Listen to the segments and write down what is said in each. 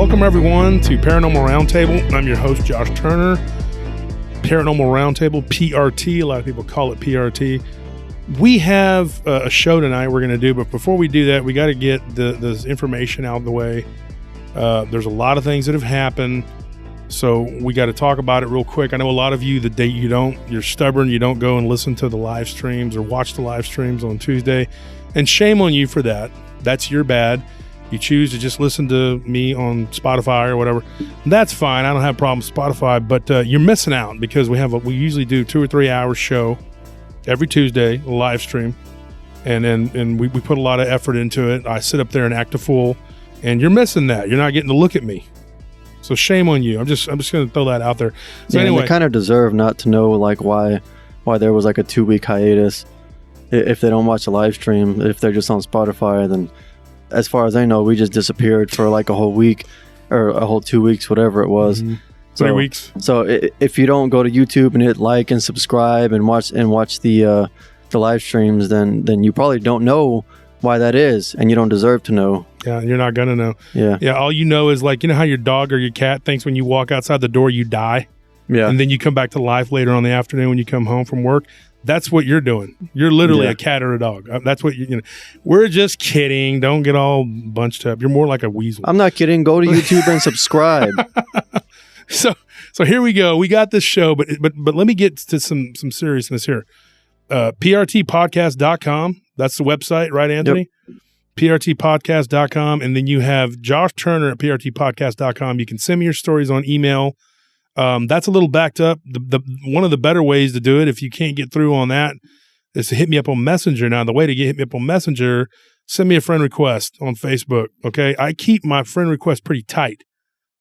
Welcome, everyone, to Paranormal Round Table. I'm your host, Josh Turner. Paranormal Round Table, PRT. A lot of people call it PRT. We have a show tonight we're going to do, but before we do that, we got to get this information out of the way. There's a lot of things that have happened, so we got to talk about it real quick. I know a lot of you, you're stubborn, you don't go and listen to the live streams or watch the live streams on Tuesday, and shame on you for that. That's your bad. You choose to just listen to me on Spotify or whatever. That's fine. I don't have a problem with Spotify, but you're missing out because we usually do 2 or 3 hours show every Tuesday, a live stream, and we put a lot of effort into it. I sit up there and act a fool, and you're missing that. You're not getting to look at me. So shame on you. I'm just going to throw that out there. So anyway, they kind of deserve not to know like why there was like a 2-week hiatus. If they don't watch the live stream, if they're just on Spotify, then as far as I know, we just disappeared for like a whole week or a whole 2 weeks, whatever it was. Mm-hmm. 3 weeks. So if you don't go to YouTube and hit like and subscribe and watch the live streams, then you probably don't know why that is, and you don't deserve to know. Yeah, you're not gonna know. Yeah. All you know is like, you know how your dog or your cat thinks when you walk outside the door you die? Yeah. And then you come back to life later on the afternoon when you come home from work. That's what you're doing. You're literally a cat or a dog. That's what you know. We're just kidding. Don't get all bunched up. You're more like a weasel. I'm not kidding. Go to YouTube and subscribe. So here we go. We got this show, but let me get to some seriousness here. PRTpodcast.com. That's the website, right, Anthony? Yep. PRTpodcast.com. And then you have Josh Turner at PRTpodcast.com. You can send me your stories on email. That's a little backed up. The one of the better ways to do it, if you can't get through on that, is to hit me up on Messenger. Now, the way to hit me up on Messenger, send me a friend request on Facebook. Okay, I keep my friend request pretty tight.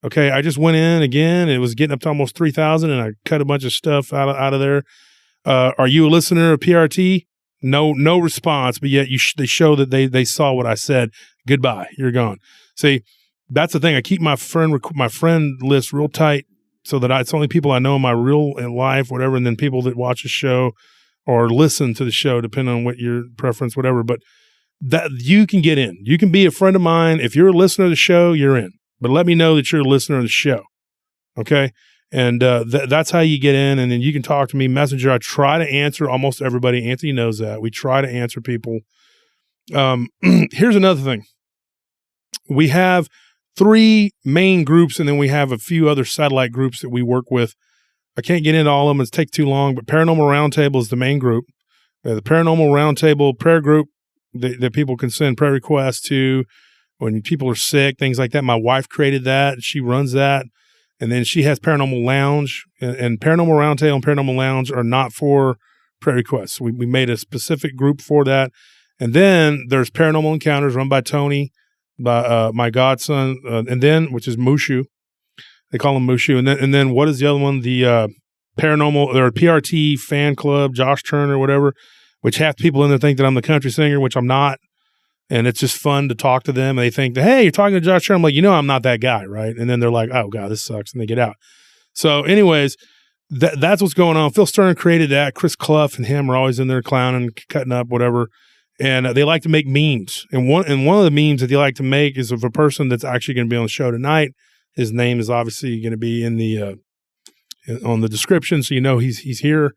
Okay, I just went in again. It was getting up to almost 3,000, and I cut a bunch of stuff out of there. Are you a listener of PRT? No response, but yet they show that they saw what I said. Goodbye, you're gone. See, that's the thing. I keep my friend list real tight, so that it's only people I know in my real life, whatever, and then people that watch the show or listen to the show, depending on what your preference, whatever. But that you can get in. You can be a friend of mine. If you're a listener to the show, you're in. But let me know that you're a listener of the show, okay? And that's how you get in, and then you can talk to me. Messenger, I try to answer almost everybody. Anthony knows that. We try to answer people. Here's another thing. We have 3 main groups, and then we have a few other satellite groups that we work with. I can't get into all of them. It's take too long, but Paranormal Round Table is the main group. The Paranormal Round Table prayer group that people can send prayer requests to when people are sick, things like that. My wife created that. She runs that. And then she has Paranormal Lounge, and Paranormal Round Table and Paranormal Lounge are not for prayer requests. We made a specific group for that. And then there's Paranormal Encounters run by Tony, by my godson, and then, which is Mushu. They call him Mushu. And then what is the other one? The Paranormal, or PRT fan club, Josh Turner, whatever, which half the people in there think that I'm the country singer, which I'm not. And it's just fun to talk to them. And they think, hey, you're talking to Josh Turner. I'm like, I'm not that guy, right? And then they're like, oh, God, this sucks. And they get out. So anyways, that's what's going on. Phil Stern created that. Chris Clough and him are always in there clowning, cutting up, whatever. And they like to make memes. And one of the memes that they like to make is of a person that's actually going to be on the show tonight. His name is obviously going to be in the on the description, so you know he's here.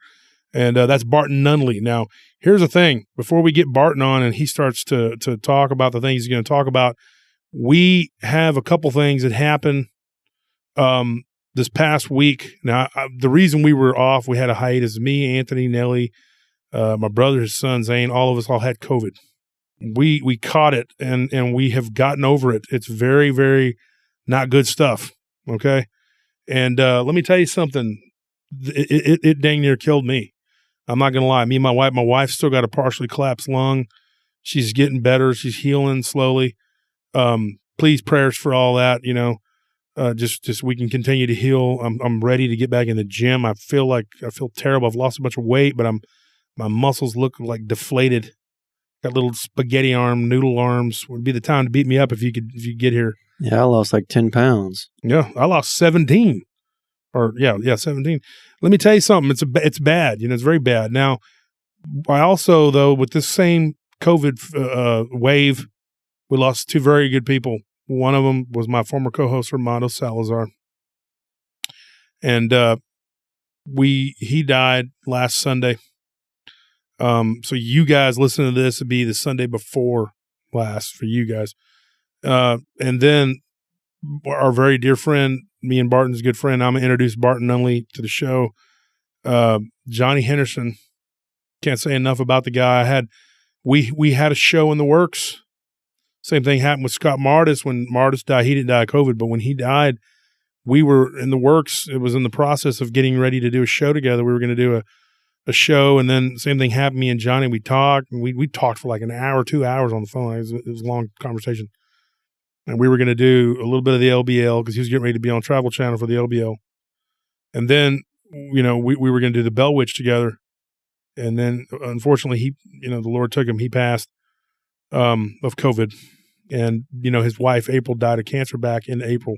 And that's Barton Nunley. Now, here's the thing. Before we get Barton on and he starts to talk about the things he's going to talk about, we have a couple things that happened this past week. Now, the reason we were off, we had a hiatus, me, Anthony, Nelly, my brother, his son, Zane, all of us all had COVID. We caught it, and we have gotten over it. It's very, very not good stuff, okay? And let me tell you something. It dang near killed me. I'm not going to lie. Me and my wife still got a partially collapsed lung. She's getting better. She's healing slowly. Please, prayers for all that, just we can continue to heal. I'm ready to get back in the gym. I feel terrible. I've lost a bunch of weight, but my muscles look like deflated. Got little spaghetti noodle arms. Would be the time to beat me up if you get here. Yeah, I lost like 10 pounds. Yeah, I lost 17. 17. Let me tell you something. It's bad. It's very bad. Now, I also, though, with this same COVID wave, we lost 2 very good people One of them was my former co-host, Armando Salazar. And he died last Sunday. So you guys listen to this, it'd be the Sunday before last for you guys. And then our very dear friend, me and Barton's good friend, I'm going to introduce Barton Nunley to the show. Johnny Henderson. Can't say enough about the guy. We had a show in the works. Same thing happened with Scott Martis. When Martis died, he didn't die of COVID, but when he died, we were in the works. It was in the process of getting ready to do a show together. We were going to do a show, and then same thing happened. Me and Johnny, we talked, and we talked for like an hour, 2 hours on the phone. It was a long conversation. And we were going to do a little bit of the LBL because he was getting ready to be on Travel Channel for the LBL. And then, we were going to do the Bell Witch together. And then, unfortunately, the Lord took him. He passed of COVID. And, his wife, April, died of cancer back in April.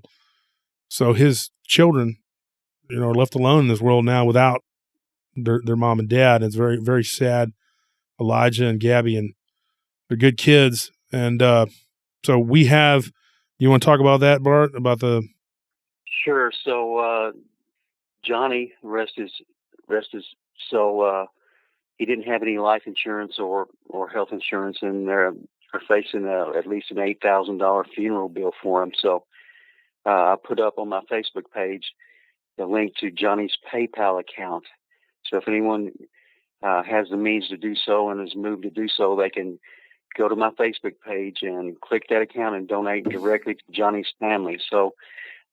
So his children, are left alone in this world now without their mom and dad. It's very, very sad. Elijah and Gabby, and they're good kids. And so we have, you want to talk about that, Bart, about the... Sure. So Johnny, rest his so he didn't have any life insurance or health insurance, and they're facing at least an $8,000 funeral bill for him. So I put up on my Facebook page the link to Johnny's PayPal account. So if anyone has the means to do so and is moved to do so, they can go to my Facebook page and click that account and donate directly to Johnny's family. So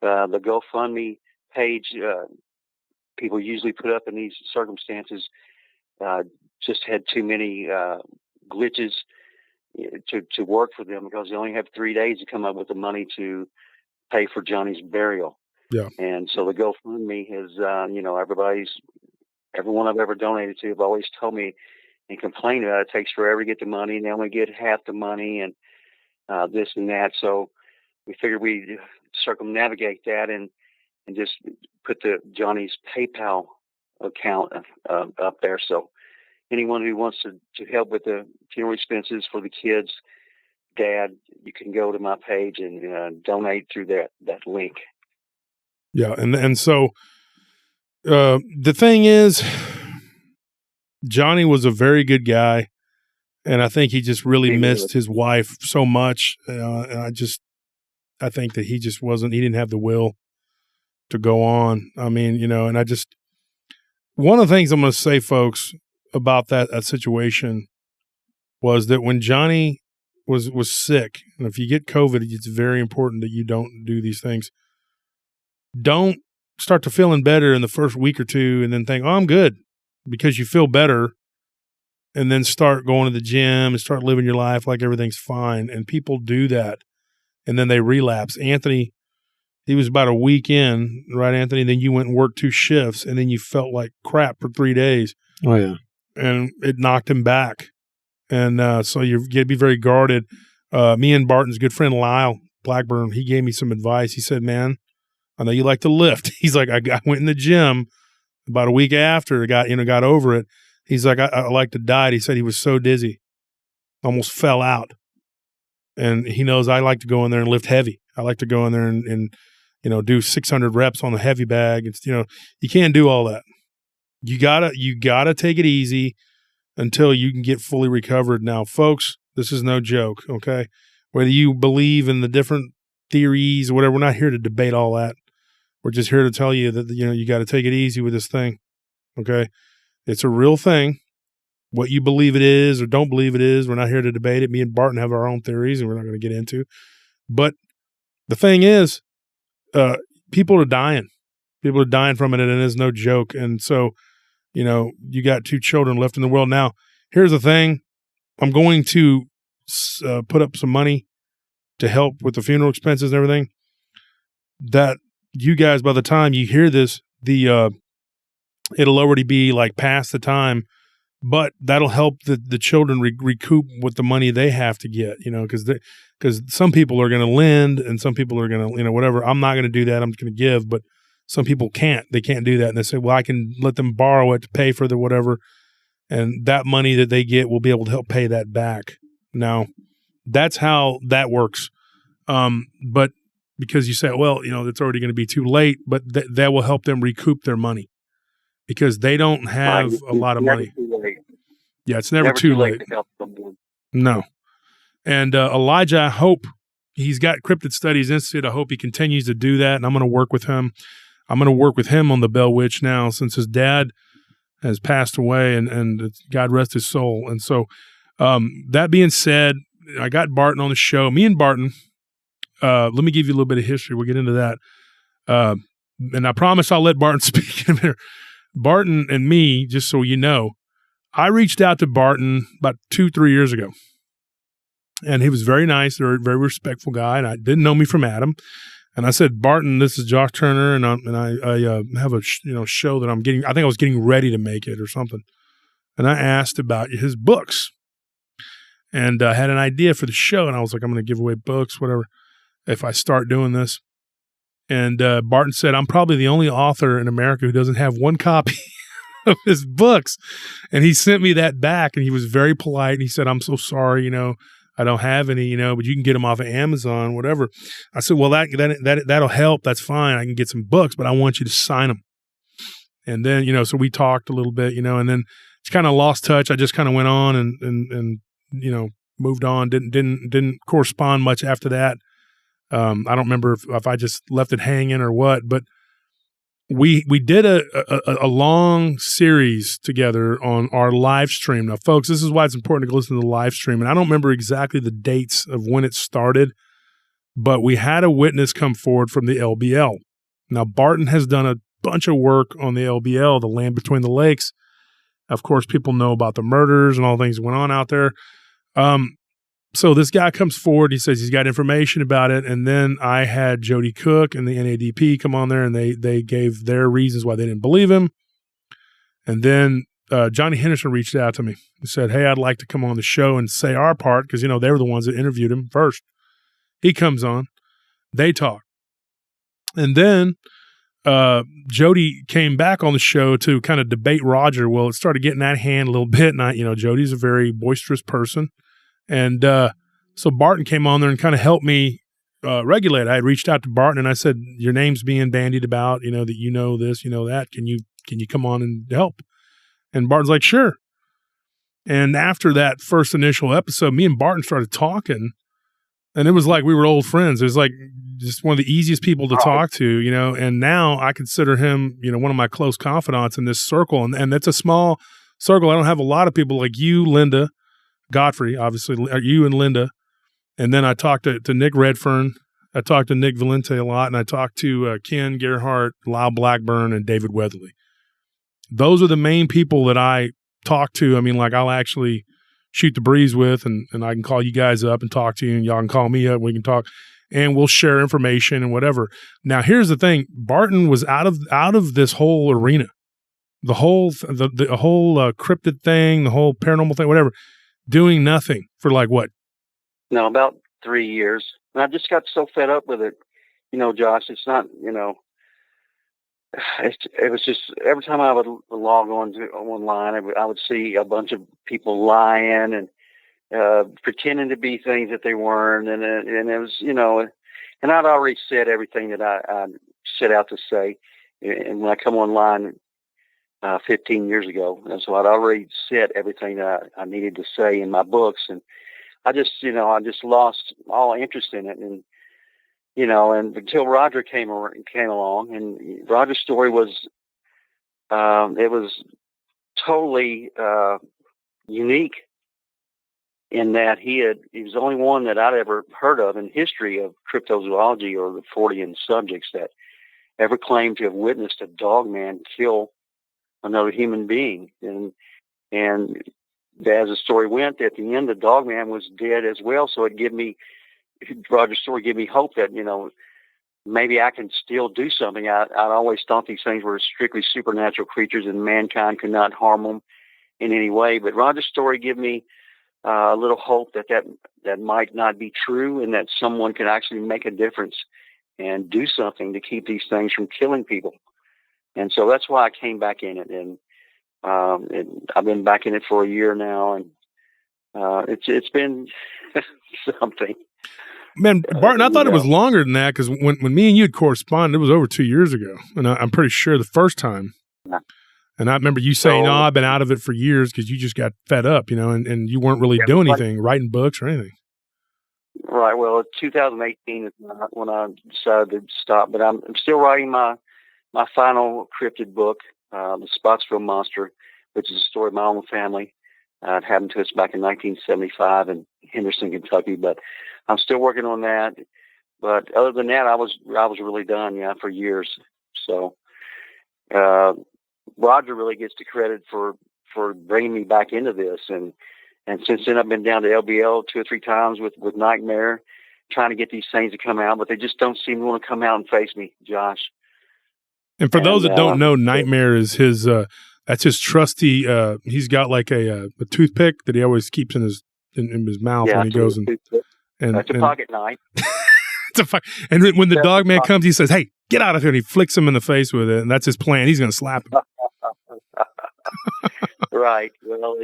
the GoFundMe page people usually put up in these circumstances just had too many glitches to work for them, because they only have 3 days to come up with the money to pay for Johnny's burial. Yeah. And so the GoFundMe has, everyone I've ever donated to have always told me and complained about it takes forever to get the money, and they only get half the money, and this and that. So we figured we'd circumnavigate that and just put the Johnny's PayPal account up there. So anyone who wants to help with the funeral expenses for the kids, Dad, you can go to my page and donate through that link. Yeah, and so the thing is, Johnny was a very good guy, and I think he just really missed his wife so much. And I think that he didn't have the will to go on. I mean, and one of the things I'm going to say, folks, about that situation was that when Johnny was sick, and if you get COVID, it's very important that you don't do these things. Don't start to feeling better in the first week or two and then think, oh, I'm good, because you feel better, and then start going to the gym and start living your life like everything's fine. And people do that, and then they relapse. Anthony, he was about a week in, right, Anthony? Then you went and worked 2 shifts, and then you felt like crap for 3 days. Oh, yeah. And it knocked him back. And so you got to be very guarded. Me and Barton's good friend, Lyle Blackburn, he gave me some advice. He said, man, I know you like to lift. He's like, I went in the gym about a week after, got over it. He's like, I like to diet. He said he was so dizzy, almost fell out. And he knows I like to go in there and lift heavy. I like to go in there and do 600 reps on the heavy bag. It's, you can't do all that. You gotta take it easy until you can get fully recovered. Now, folks, this is no joke, okay? Whether you believe in the different theories or whatever, we're not here to debate all that. We're just here to tell you that, you got to take it easy with this thing, okay? It's a real thing. What you believe it is or don't believe it is, we're not here to debate it. Me and Barton have our own theories, and we're not going to get into. But the thing is, people are dying. People are dying from it, and it is no joke. And so, you got 2 children left in the world. Now, here's the thing. I'm going to put up some money to help with the funeral expenses and everything. That you guys, by the time you hear this, it'll already be like past the time, but that'll help the children recoup with the money they have to get, because some people are going to lend and some people are going to, whatever. I'm not going to do that. I'm just going to give, but some people can't. They can't do that. And they say, well, I can let them borrow it to pay for the whatever. And that money that they get will be able to help pay that back. Now, that's how that works. But because you say, well, it's already going to be too late, but that will help them recoup their money because they don't have a lot of money. Yeah, it's never too late. To help someone. No. And Elijah, I hope he's got Cryptid Studies Institute. I hope he continues to do that, and I'm going to work with him. I'm going to work with him on the Bell Witch now since his dad has passed away, and God rest his soul. And so that being said, I got Barton on the show. Me and Barton, let me give you a little bit of history. We'll get into that. And I promise I'll let Barton speak in a minute. Barton and me, just so you know, I reached out to Barton about 2-3 years ago. And he was very nice, a very respectful guy, and I didn't know me from Adam. And I said, Barton, this is Josh Turner, and I have a show that I'm getting. I think I was getting ready to make it or something. And I asked about his books, and I had an idea for the show, and I was like, I'm going to give away books, whatever, if I start doing this. And Barton said, I'm probably the only author in America who doesn't have one copy of his books. And he sent me that back, and he was very polite. And he said, I'm so sorry, I don't have any, but you can get them off of Amazon, whatever. I said, well, that'll help. That's fine. I can get some books, but I want you to sign them. And then, so we talked a little bit, and then just kind of lost touch. I just kind of went on and moved on. Didn't correspond much after that. I don't remember if I just left it hanging or what, but we did a long series together on our live stream. Now, folks, this is why it's important to go listen to the live stream. And I don't remember exactly the dates of when it started, but we had a witness come forward from the LBL. Now, Barton has done a bunch of work on the LBL, the Land Between the Lakes. Of course, people know about the murders and all the things that went on out there. So this guy comes forward. He says he's got information about it. And then I had Jody Cook and the NADP come on there, and they gave their reasons why they didn't believe him. And then Johnny Henderson reached out to me and said, hey, I'd like to come on the show and say our part because, they were the ones that interviewed him first. He comes on. They talk. And then Jody came back on the show to kind of debate Roger. Well, it started getting out of hand a little bit. And Jody's a very boisterous person. And so Barton came on there and kind of helped me regulate. I had reached out to Barton and I said, your name's being bandied about, that this, that. Can you come on and help? And Barton's like, sure. And after that first initial episode, me and Barton started talking, and it was like we were old friends. It was like just one of the easiest people to talk to, and now I consider him, one of my close confidants in this circle. And that's a small circle. I don't have a lot of people like you, Linda, Godfrey, obviously, you and Linda. And then I talked to Nick Redfern. I talked to Nick Valente a lot, and I talked to Ken Gerhardt, Lyle Blackburn, and David Weatherly. Those are the main people that I talk to. I mean, like I'll actually shoot the breeze with, and I can call you guys up and talk to you, and y'all can call me up, and we can talk, and we'll share information and whatever. Now, here's the thing. Barton was out of this whole arena. The whole cryptid thing, the whole paranormal thing, whatever. Doing nothing for like what? No, about 3 years. And I just got so fed up with it. Josh, it's not, it was just every time I would log on to online, I would see a bunch of people lying and pretending to be things that they weren't. And it was, and I'd already said everything that I set out to say. And when I come online 15 years ago. And so I'd already said everything that I needed to say in my books. And I just lost all interest in it. And, and until Roger came along, and Roger's story was, it was totally unique in that he was the only one that I'd ever heard of in history of cryptozoology or the Fortean subjects that ever claimed to have witnessed a dogman kill another human being. And as the story went, at the end, the dogman was dead as well. So Roger's story gave me hope that, maybe I can still do something. I'd always thought these things were strictly supernatural creatures and mankind could not harm them in any way. But Roger's story gave me a little hope that might not be true, and that someone could actually make a difference and do something to keep these things from killing people. And so that's why I came back in it. And I've been back in it for a year now, and it's been something. Man, Barton, I thought it was longer than that because when me and you had corresponded, it was over 2 years ago. And I'm pretty sure the first time. Yeah. And I remember you saying, "No, I've been out of it for years," because you just got fed up, and you weren't really doing anything, writing books or anything. Right. Well, 2018 is when I decided to stop, but I'm still writing my final cryptid book, The Spostfield Monster, which is a story of my own family. It happened to us back in 1975 in Henderson, Kentucky, but I'm still working on that. But other than that, I was really done, for years. So, Roger really gets the credit for bringing me back into this. And since then I've been down to LBL 2 or 3 times with Nightmare, trying to get these things to come out, but they just don't seem to want to come out and face me, Josh. And for those that don't know, Nightmare is his, that's his trusty, he's got like a toothpick that he always keeps in his mouth when he goes and it's a pocket knife. And when the Dogman comes, he says, "Hey, get out of here!" And he flicks him in the face with it, and that's his plan. He's going to slap him. Right. Well,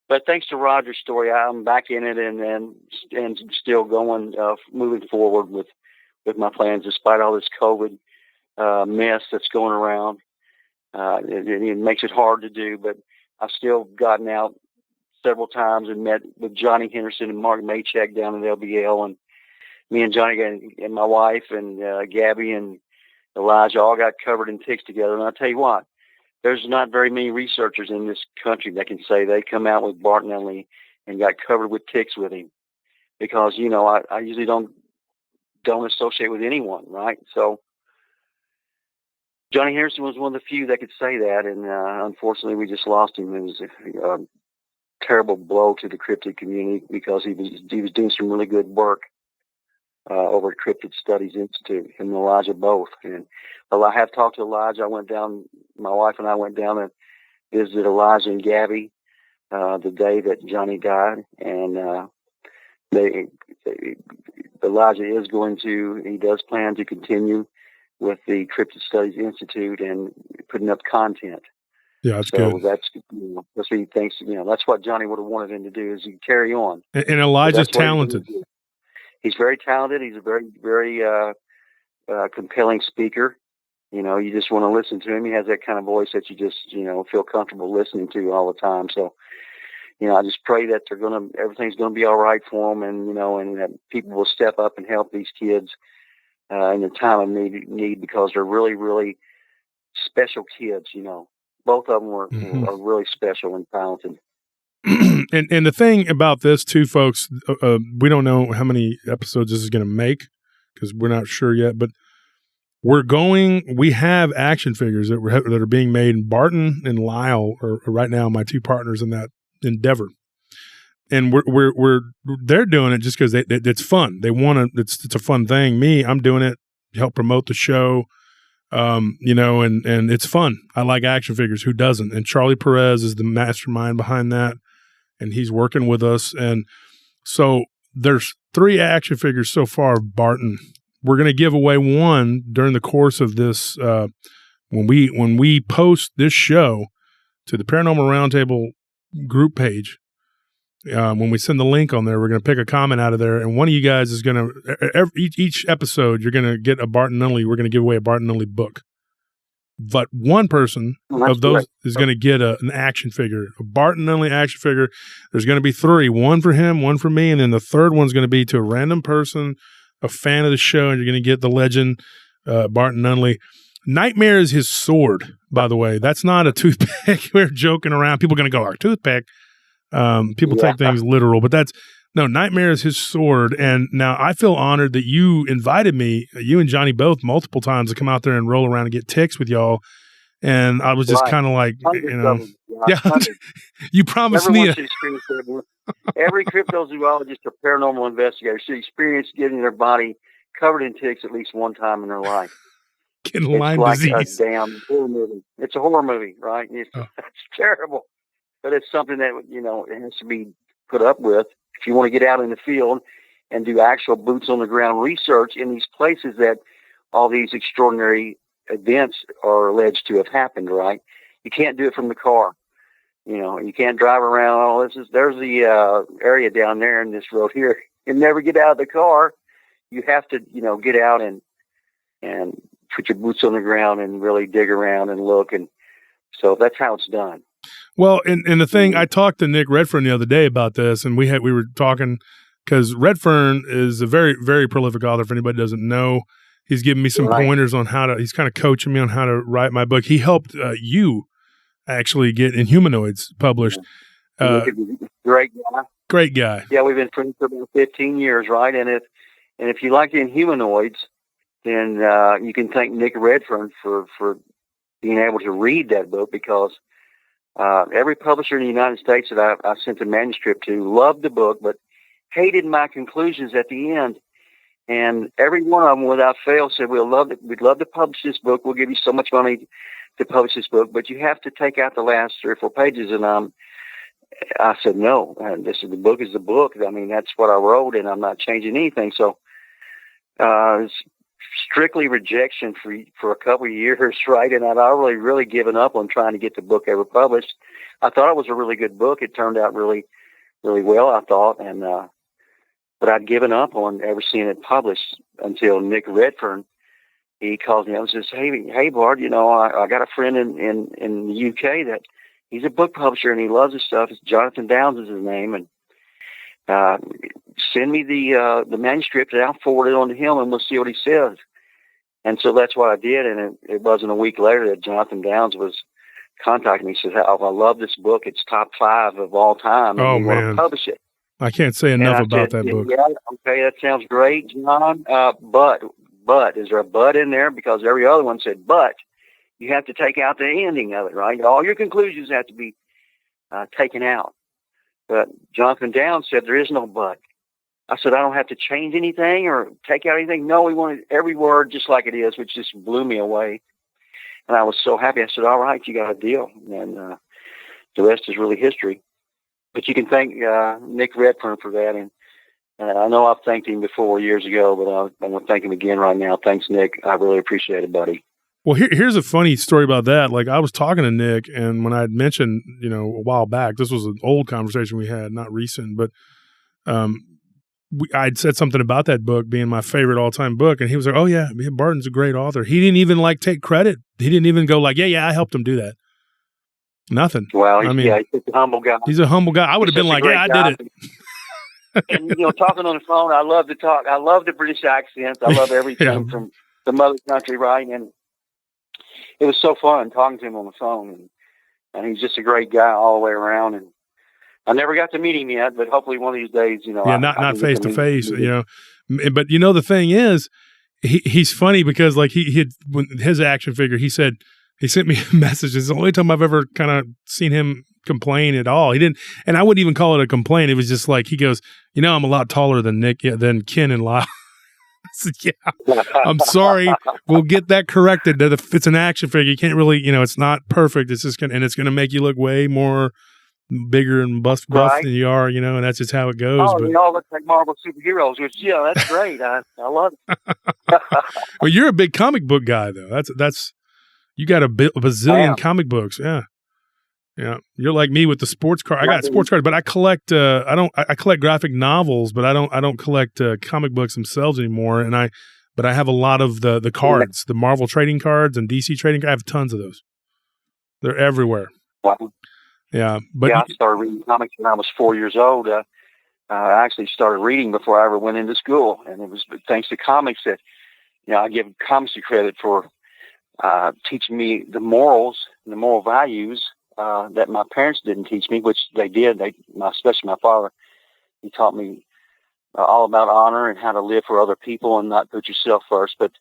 but thanks to Roger's story, I'm back in it and still going, moving forward with my plans, despite all this COVID mess that's going around. It makes it hard to do, but I've still gotten out several times and met with Johnny Henderson and Mark Maycheck down in LBL, and me and Johnny and my wife and Gabby and Elijah all got covered in ticks together. And I'll tell you what, there's not very many researchers in this country that can say they come out with Barton Nunley and got covered with ticks with him, because I usually don't associate with anyone, right? So Johnny Henderson was one of the few that could say that, and unfortunately we just lost him. It was a terrible blow to the cryptid community, because he was doing some really good work over at Cryptid Studies Institute, him and Elijah both. And I have talked to Elijah. My wife and I went down and visited Elijah and Gabby the day that Johnny died, and Elijah he does plan to continue with the Cryptid Studies Institute and putting up content. Yeah, that's good. That's what he thinks. That's what Johnny would have wanted him to do, is he carry on. And Elijah's talented. He's very talented. He's a very, very compelling speaker. You just want to listen to him. He has that kind of voice that you just, feel comfortable listening to all the time. So, I just pray that everything's going to be all right for them, and that people will step up and help these kids in the time of need, because they're really, really special kids. Both of them are really special and talented. And the thing about this too, folks, we don't know how many episodes this is going to make, because we're not sure yet, but we have action figures that are being made, and Barton and Lyle are right now my 2 partners in that endeavor. And they're doing it just because it's fun. They want to, it's a fun thing. I'm doing it to help promote the show. And it's fun. I like action figures. Who doesn't? And Charlie Perez is the mastermind behind that, and he's working with us. And so there's 3 action figures so far of Barton. We're going to give away one during the course of this, when we post this show to the Paranormal Round Table group page. When we send the link on there, we're going to pick a comment out of there, and one of you guys is going to, each episode, you're going to get a Barton Nunley. We're going to give away a Barton Nunley book. But one person of those is going to get an action figure, a Barton Nunley action figure. There's going to be 3, one for him, one for me, and then the third one's going to be to a random person, a fan of the show, and you're going to get the legend, Barton Nunley. Nightmare is his sword, by the way. That's not a toothpick. We're joking around. People are going to go, our toothpick. People take things literal, but Nightmare is his sword. And now I feel honored that you invited me, you and Johnny both, multiple times, to come out there and roll around and get ticks with y'all. And I was just kind of like, you promised me. Every cryptozoologist or paranormal investigator should experience getting their body covered in ticks at least one time in their life. Getting Lyme disease. It's like a damn horror movie. It's a horror movie, right? It's terrible. But it's something that, it has to be put up with if you want to get out in the field and do actual boots on the ground research in these places that all these extraordinary events are alleged to have happened, right? You can't do it from the car. You can't drive around. There's the area down there in this road here and never get out of the car. You have to, get out and put your boots on the ground and really dig around and look. And so that's how it's done. Well, and the thing, I talked to Nick Redfern the other day about this, and we were talking because Redfern is a very, very prolific author. If anybody doesn't know, he's giving me some pointers on he's kind of coaching me on how to write my book. He helped you actually get Inhumanoids published. Great guy. Great guy. Yeah, we've been friends for about 15 years, right? And if you like the Inhumanoids, then you can thank Nick Redfern for being able to read that book, because every publisher in the United States that I sent the manuscript to loved the book, but hated my conclusions at the end. And every one of them, without fail, said, we'd love to publish this book. We'll give you so much money to publish this book, but you have to take out the last 3 or 4 pages. And I said, no, the book is the book. I mean, that's what I wrote, and I'm not changing anything. So it's strictly rejection for a couple of years, right? And I'd already really given up on trying to get the book ever published. I thought it was a really good book. It turned out really, really well, I thought. And but I'd given up on ever seeing it published until Nick Redfern, he calls me up and says, hey, Bart, I got a friend in the UK that he's a book publisher and he loves his stuff. It's Jonathan Downs is his name. And send me the manuscript and I'll forward it on to him and we'll see what he says. And so that's what I did. And it wasn't a week later that Jonathan Downs was contacting me. He says, I love this book. It's top 5 of all time. And we want to publish it. I can't say enough about that book. Yeah, okay, that sounds great, John. But is there a but in there? Because every other one said, but you have to take out the ending of it, right? All your conclusions have to be taken out. But Jonathan Downs said there is no but. I said, I don't have to change anything or take out anything. No, we wanted every word just like it is, which just blew me away. And I was so happy. I said, all right, you got a deal. And the rest is really history. But you can thank Nick Redfern for that. And I know I've thanked him before years ago, but I want to thank him again right now. Thanks, Nick. I really appreciate it, buddy. Well, here's a funny story about that. Like, I was talking to Nick, and when I had mentioned, a while back, this was an old conversation we had, not recent, but I'd said something about that book being my favorite all-time book, and he was like, oh, yeah, Barton's a great author. He didn't even, take credit. He didn't even go yeah, I helped him do that. Nothing. Well, he's a humble guy. He's a humble guy. I would have been like, yeah, I did it. And, talking on the phone, I love to talk. I love the British accents. I love everything from the mother country, right? And it was so fun talking to him on the phone. And he's just a great guy all the way around. And I never got to meet him yet, but hopefully one of these days, not face to face, But the thing is, he's funny because he had, when his action figure, he said, he sent me a message. It's the only time I've ever kind of seen him complain at all. He didn't, and I wouldn't even call it a complaint. It was just like, he goes, I'm a lot taller than than Ken and Lyle. I said, yeah, I'm sorry. We'll get that corrected. It's an action figure. You can't really, it's not perfect. It's just it's going to make you look way more bigger and buff than you are, and that's just how it goes. Oh, we all look like Marvel superheroes, which, that's great. I love it. Well, you're a big comic book guy, though. That's. You got a bazillion comic books, yeah. You're like me with the sports card. I got sports cards, but I collect. I collect graphic novels, but I don't collect comic books themselves anymore. But I have a lot of the cards, the Marvel trading cards and DC trading. I have tons of those. They're everywhere. Wow. Yeah, but I started reading comics when I was 4 years old. I actually started reading before I ever went into school, and it was thanks to comics that I give comics credit for. Teaching me the morals and the moral values that my parents didn't teach me, which they did. Especially my father, he taught me all about honor and how to live for other people and not put yourself first. But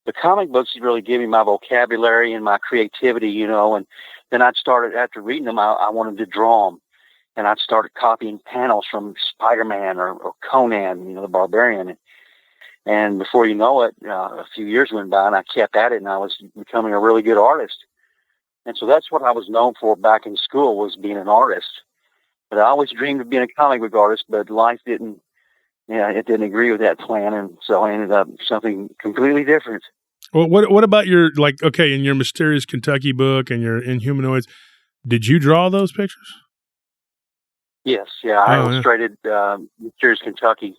the comic books really gave me my vocabulary and my creativity, and then after reading them, I wanted to draw them. And I'd started copying panels from Spider-Man or Conan, the Barbarian. And before you know it, a few years went by and I kept at it and I was becoming a really good artist. And so that's what I was known for back in school, was being an artist. But I always dreamed of being a comic book artist, but life didn't agree with that plan. And so I ended up something completely different. Well, what about your, in your Mysterious Kentucky book and your Inhumanoids, did you draw those pictures? Yes. Yeah. I illustrated Mysterious Kentucky.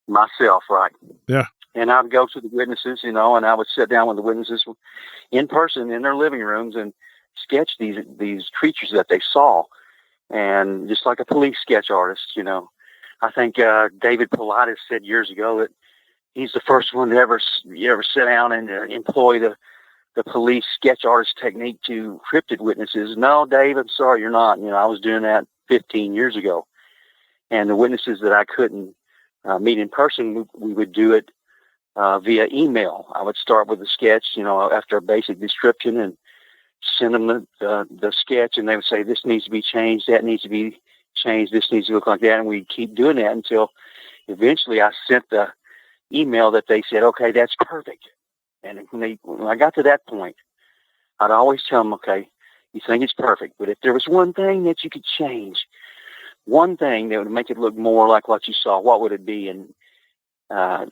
Myself, right. Yeah. And I'd go to the witnesses, and I would sit down with the witnesses in person in their living rooms and sketch these creatures that they saw. And just like a police sketch artist, I think David Paulides said years ago that he's the first one to ever sit down and employ the police sketch artist technique to cryptid witnesses. No, Dave, I'm sorry, you're not. I was doing that 15 years ago. And the witnesses that I couldn't meet in person, we would do it via email. I would start with a sketch, after a basic description, and send them the sketch, and they would say, this needs to be changed, that needs to be changed, this needs to look like that. And we'd keep doing that until eventually I sent the email that they said, okay, that's perfect. And when I got to that point, I'd always tell them, okay, you think it's perfect, but if there was one thing that you could change, one thing that would make it look more like what you saw, what would it be? And I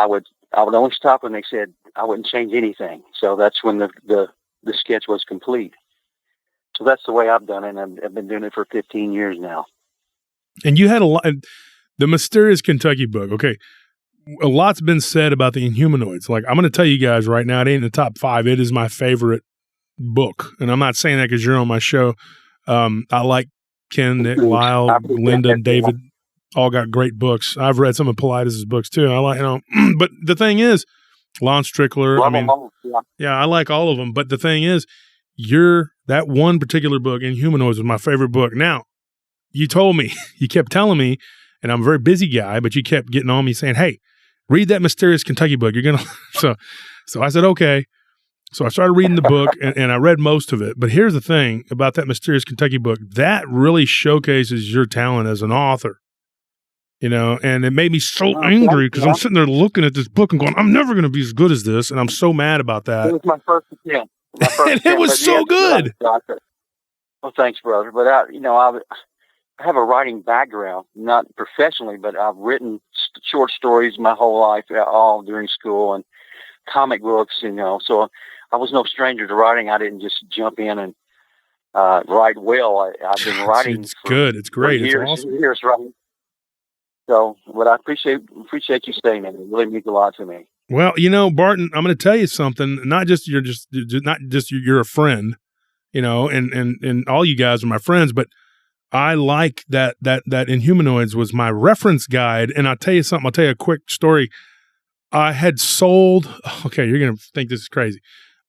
would only stop when they said I wouldn't change anything. So that's when the sketch was complete. So that's the way I've done it. And I've been doing it for 15 years now. And you had the Mysterious Kentucky book. Okay. A lot's been said about the Inhumanoids. Like, I'm going to tell you guys right now, it ain't in the top 5. It is my favorite book. And I'm not saying that because you're on my show. I like Ken, Nick, Lyle, Linda, and David. All got great books. I've read some of Paulides' books too. I like, but the thing is, Lon Strickler. I like all of them. But the thing is, that one particular book, Inhumanoids, was my favorite book. Now, you told me, you kept telling me, and I'm a very busy guy, but you kept getting on me saying, hey, read that Mysterious Kentucky book. You're going to, so I said, okay. So I started reading the book and I read most of it. But here's the thing about that Mysterious Kentucky book. That really showcases your talent as an author, and it made me so angry because I'm sitting there looking at this book and going, I'm never going to be as good as this. And I'm so mad about that. It was my first attempt. And it was so good. Well, thanks, brother. But I have a writing background, not professionally, but I've written short stories my whole life, all during school, and comic books, so I was no stranger to writing. I didn't just jump in and write well. I've been writing. It's good. It's great. Years, it's awesome. Years writing. So, but I appreciate you saying that. It really means a lot to me. Well, Barton, I'm going to tell you something. Not just you're a friend, and all you guys are my friends, but I like that Inhumanoids was my reference guide. And I'll tell you something. I'll tell you a quick story. I had sold. Okay, you're going to think this is crazy.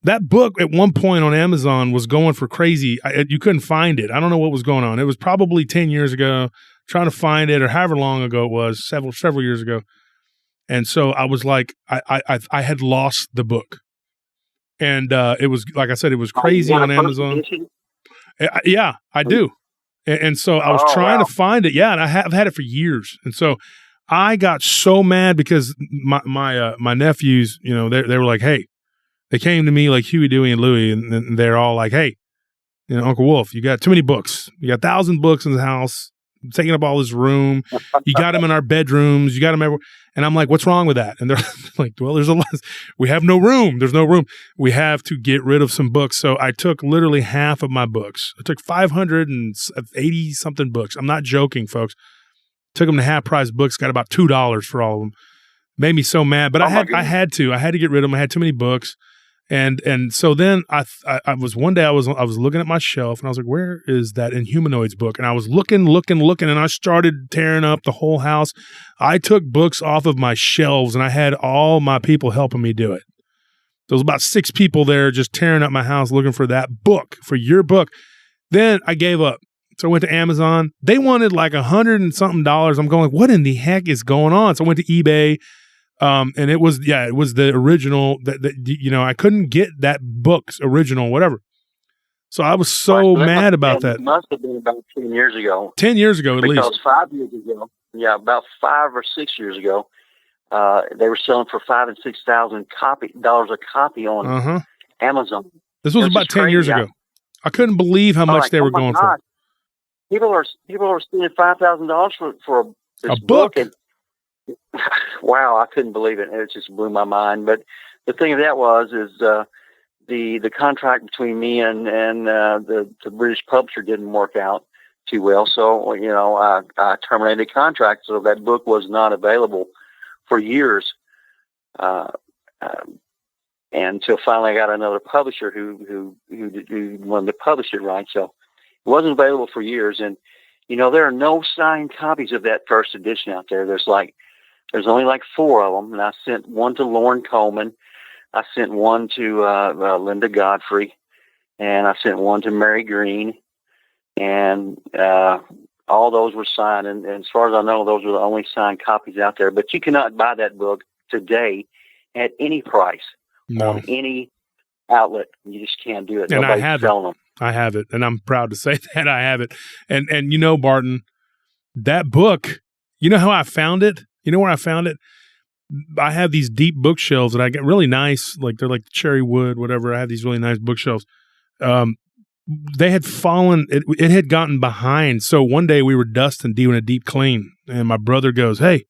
That book at one point on Amazon was going for crazy. You couldn't find it. I don't know what was going on. It was probably 10 years ago, trying to find it, or however long ago it was, several years ago. And so I was like, I had lost the book. And it was, like I said, it was crazy on Amazon. Yeah, I do. And so I was trying to find it. Yeah, and I've had it for years. And so I got so mad because my nephews, they were like, hey, they came to me like Huey, Dewey, and Louie, and they're all like, hey, Uncle Wolf, you got too many books. You got 1,000 books in the house, taking up all this room. You got them in our bedrooms. You got them everywhere. And I'm like, what's wrong with that? And they're like, well, there's a lot. We have no room. There's no room. We have to get rid of some books. So I took literally half of my books. I took 580 something books. I'm not joking, folks. Took them to half price books, got about $2 for all of them. Made me so mad, but I had to get rid of them. I had too many books. And so then I was one day I was looking at my shelf and I was like, where is that Inhumanoids book? And I was looking, and I started tearing up the whole house. I took books off of my shelves and I had all my people helping me do it. There was about 6 people there just tearing up my house looking for that book, for your book. Then I gave up. So I went to Amazon. They wanted like $100 and something. I'm going, what in the heck is going on? So I went to eBay. And it was the original that I couldn't get that book's original, whatever. So I was so mad about that. It must have been about 10 years ago. 10 years ago, at least. Because 5 years ago, about 5 or 6 years ago, they were selling for $5,000 and $6,000 a copy on Amazon. This was about 10 years ago. I couldn't believe how much they were going for. People are spending $5,000 for this a book. And, wow, I couldn't believe it. It just blew my mind. But the thing of that is the contract between me and the British publisher didn't work out. too well. So, I terminated the contract. So that book was not available for years. And until finally I got another publisher who wanted to publish it, right? So it wasn't available for years. And, there are no signed copies of that first edition out there. There's only like 4 of them. And I sent one to Lauren Coleman. I sent one to Linda Godfrey. And I sent one to Mary Green. And all those were signed. And as far as I know, those are the only signed copies out there. But you cannot buy that book today at any price on any outlet. You just can't do it. And Nobody's I have selling them. I have it, and I'm proud to say that I have it. And Barton, that book, you know how I found it? You know where I found it? I have these deep bookshelves that I get really nice, like they're like cherry wood, whatever. I have these really nice bookshelves. They had fallen, it had gotten behind. So one day we were doing a deep clean, and my brother goes, "Hey,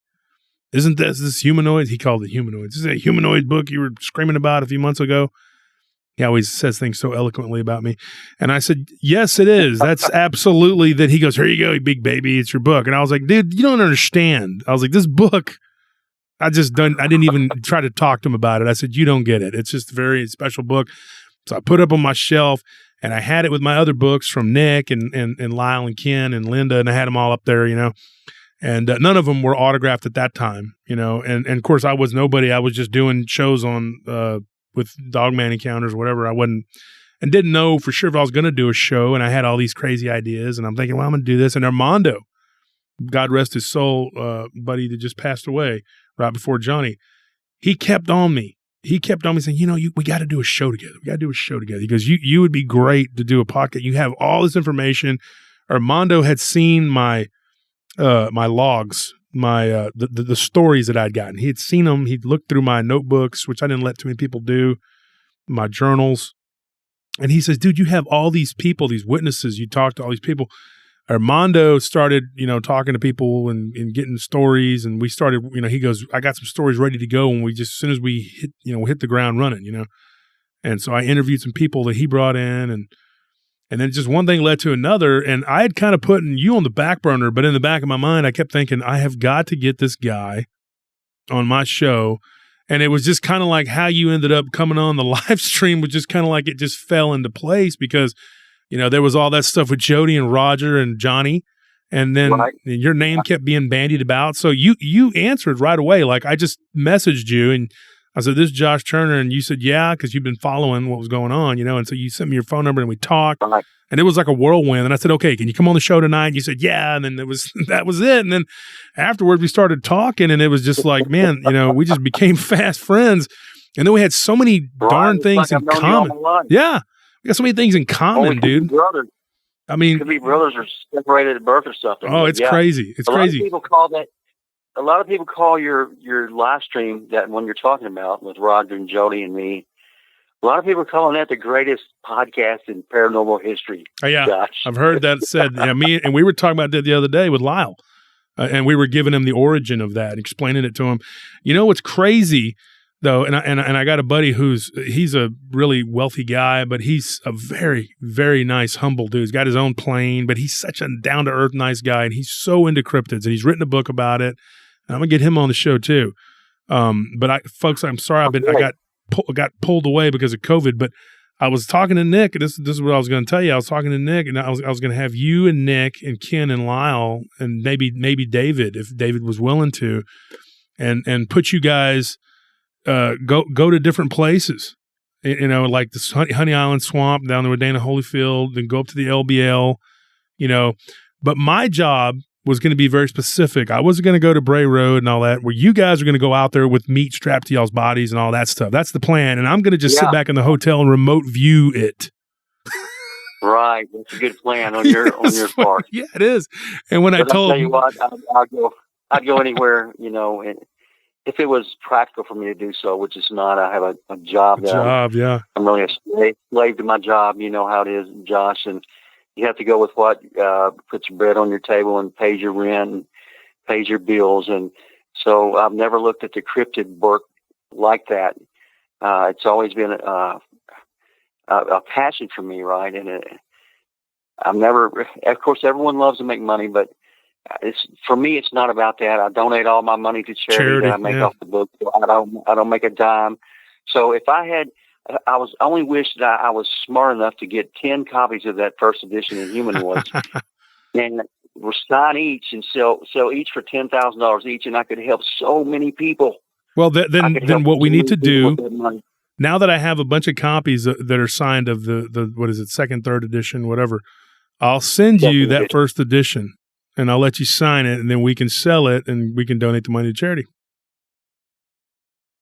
isn't this humanoid?" He called it humanoids. This is a humanoid book you were screaming about a few months ago. He always says things so eloquently about me. And I said, "Yes, it is. That's absolutely that." He goes, "Here you go, you big baby. It's your book." And I was like, "Dude, you don't understand." I was like, "This book, I didn't even try to talk to him about it." I said, "You don't get it. It's just a very special book." So I put it up on my shelf, and I had it with my other books from Nick and Lyle and Ken and Linda, and I had them all up there, And none of them were autographed at that time, And of course, I was nobody. I was just doing shows on with Dogman encounters, whatever. I wasn't, and didn't know for sure if I was going to do a show. And I had all these crazy ideas, and I'm thinking, well, I'm going to do this. And Armando, God rest his soul, buddy that just passed away right before Johnny, he kept on me. He kept on me saying, we got to do a show together. We got to do a show together. He goes, you would be great to do a podcast. You have all this information. Armando had seen my logs, my the stories that I'd gotten. He had seen them. He'd looked through my notebooks, which I didn't let too many people do, my journals. And he says, "Dude, you have all these people, these witnesses. You talk to all these people." Armando started, talking to people and getting stories. And we started, he goes, "I got some stories ready to go." And as soon as we hit the ground running, And so I interviewed some people that he brought in, and then just one thing led to another. And I had kind of put you on the back burner, but in the back of my mind, I kept thinking, I have got to get this guy on my show. And it was just kind of like how you ended up coming on the live stream was just kind of like it just fell into place because, there was all that stuff with Jody and Roger and Johnny. And then your name kept being bandied about. So you answered right away. Like I just messaged you and I said, "This is Josh Turner." And you said, "Yeah," because you've been following what was going on, And so you sent me your phone number and we talked. Right. And it was like a whirlwind. And I said, "Okay, can you come on the show tonight?" And you said, "Yeah." And then that was it. And then afterwards we started talking and it was just like, man, we just became fast friends. And then we had so many darn things in common. Yeah. We got so many things in common, dude. Brothers. I mean, could be brothers or separated at birth or something. Oh, it's crazy. It's crazy. A lot of people call your live stream, that one you're talking about with Roger and Jody and me, a lot of people are calling that the greatest podcast in paranormal history. Oh, yeah. Josh. I've heard that said. Yeah, we were talking about that the other day with Lyle, and we were giving him the origin of that, explaining it to him. What's crazy though, and I got a buddy he's a really wealthy guy, but he's a very, very nice, humble dude. He's got his own plane, but he's such a down to earth, nice guy, and he's so into cryptids, and he's written a book about it. And I'm gonna get him on the show too. But folks, I'm sorry, I got pulled away because of COVID. But I was talking to Nick. And this is what I was going to tell you. I was talking to Nick, and I was going to have you and Nick and Ken and Lyle and maybe David, if David was willing to, and put you guys go to different places. Like the Honey Island Swamp down there with Dana Holyfield, and go up to the LBL. But my job was going to be very specific. I wasn't going to go to Bray Road and all that, where you guys are going to go out there with meat strapped to y'all's bodies and all that stuff. That's the plan. And I'm going to just sit back in the hotel and remote view it. Right. That's a good plan on your part. Yeah, it is. And when I told I'll tell you what, I'd go anywhere, and if it was practical for me to do so, which is not. I have a job. I'm really a slave to my job. You know how it is, Josh, and you have to go with what puts bread on your table and pays your rent and pays your bills. And so I've never looked at the cryptid work like that. It's always been a passion for me, right? And of course, everyone loves to make money, but for me, it's not about that. I donate all my money to charity that I make off the book. So I don't make a dime. So if I only wish that I was smart enough to get 10 copies of that first edition in Humanoids and we'll sign each and sell each for $10,000 each, and I could help so many people. Well, then what we need to do, now that I have a bunch of copies that are signed of the what is it, second, third edition, whatever, I'll send you that first edition, and I'll let you sign it, and then we can sell it, and we can donate the money to charity.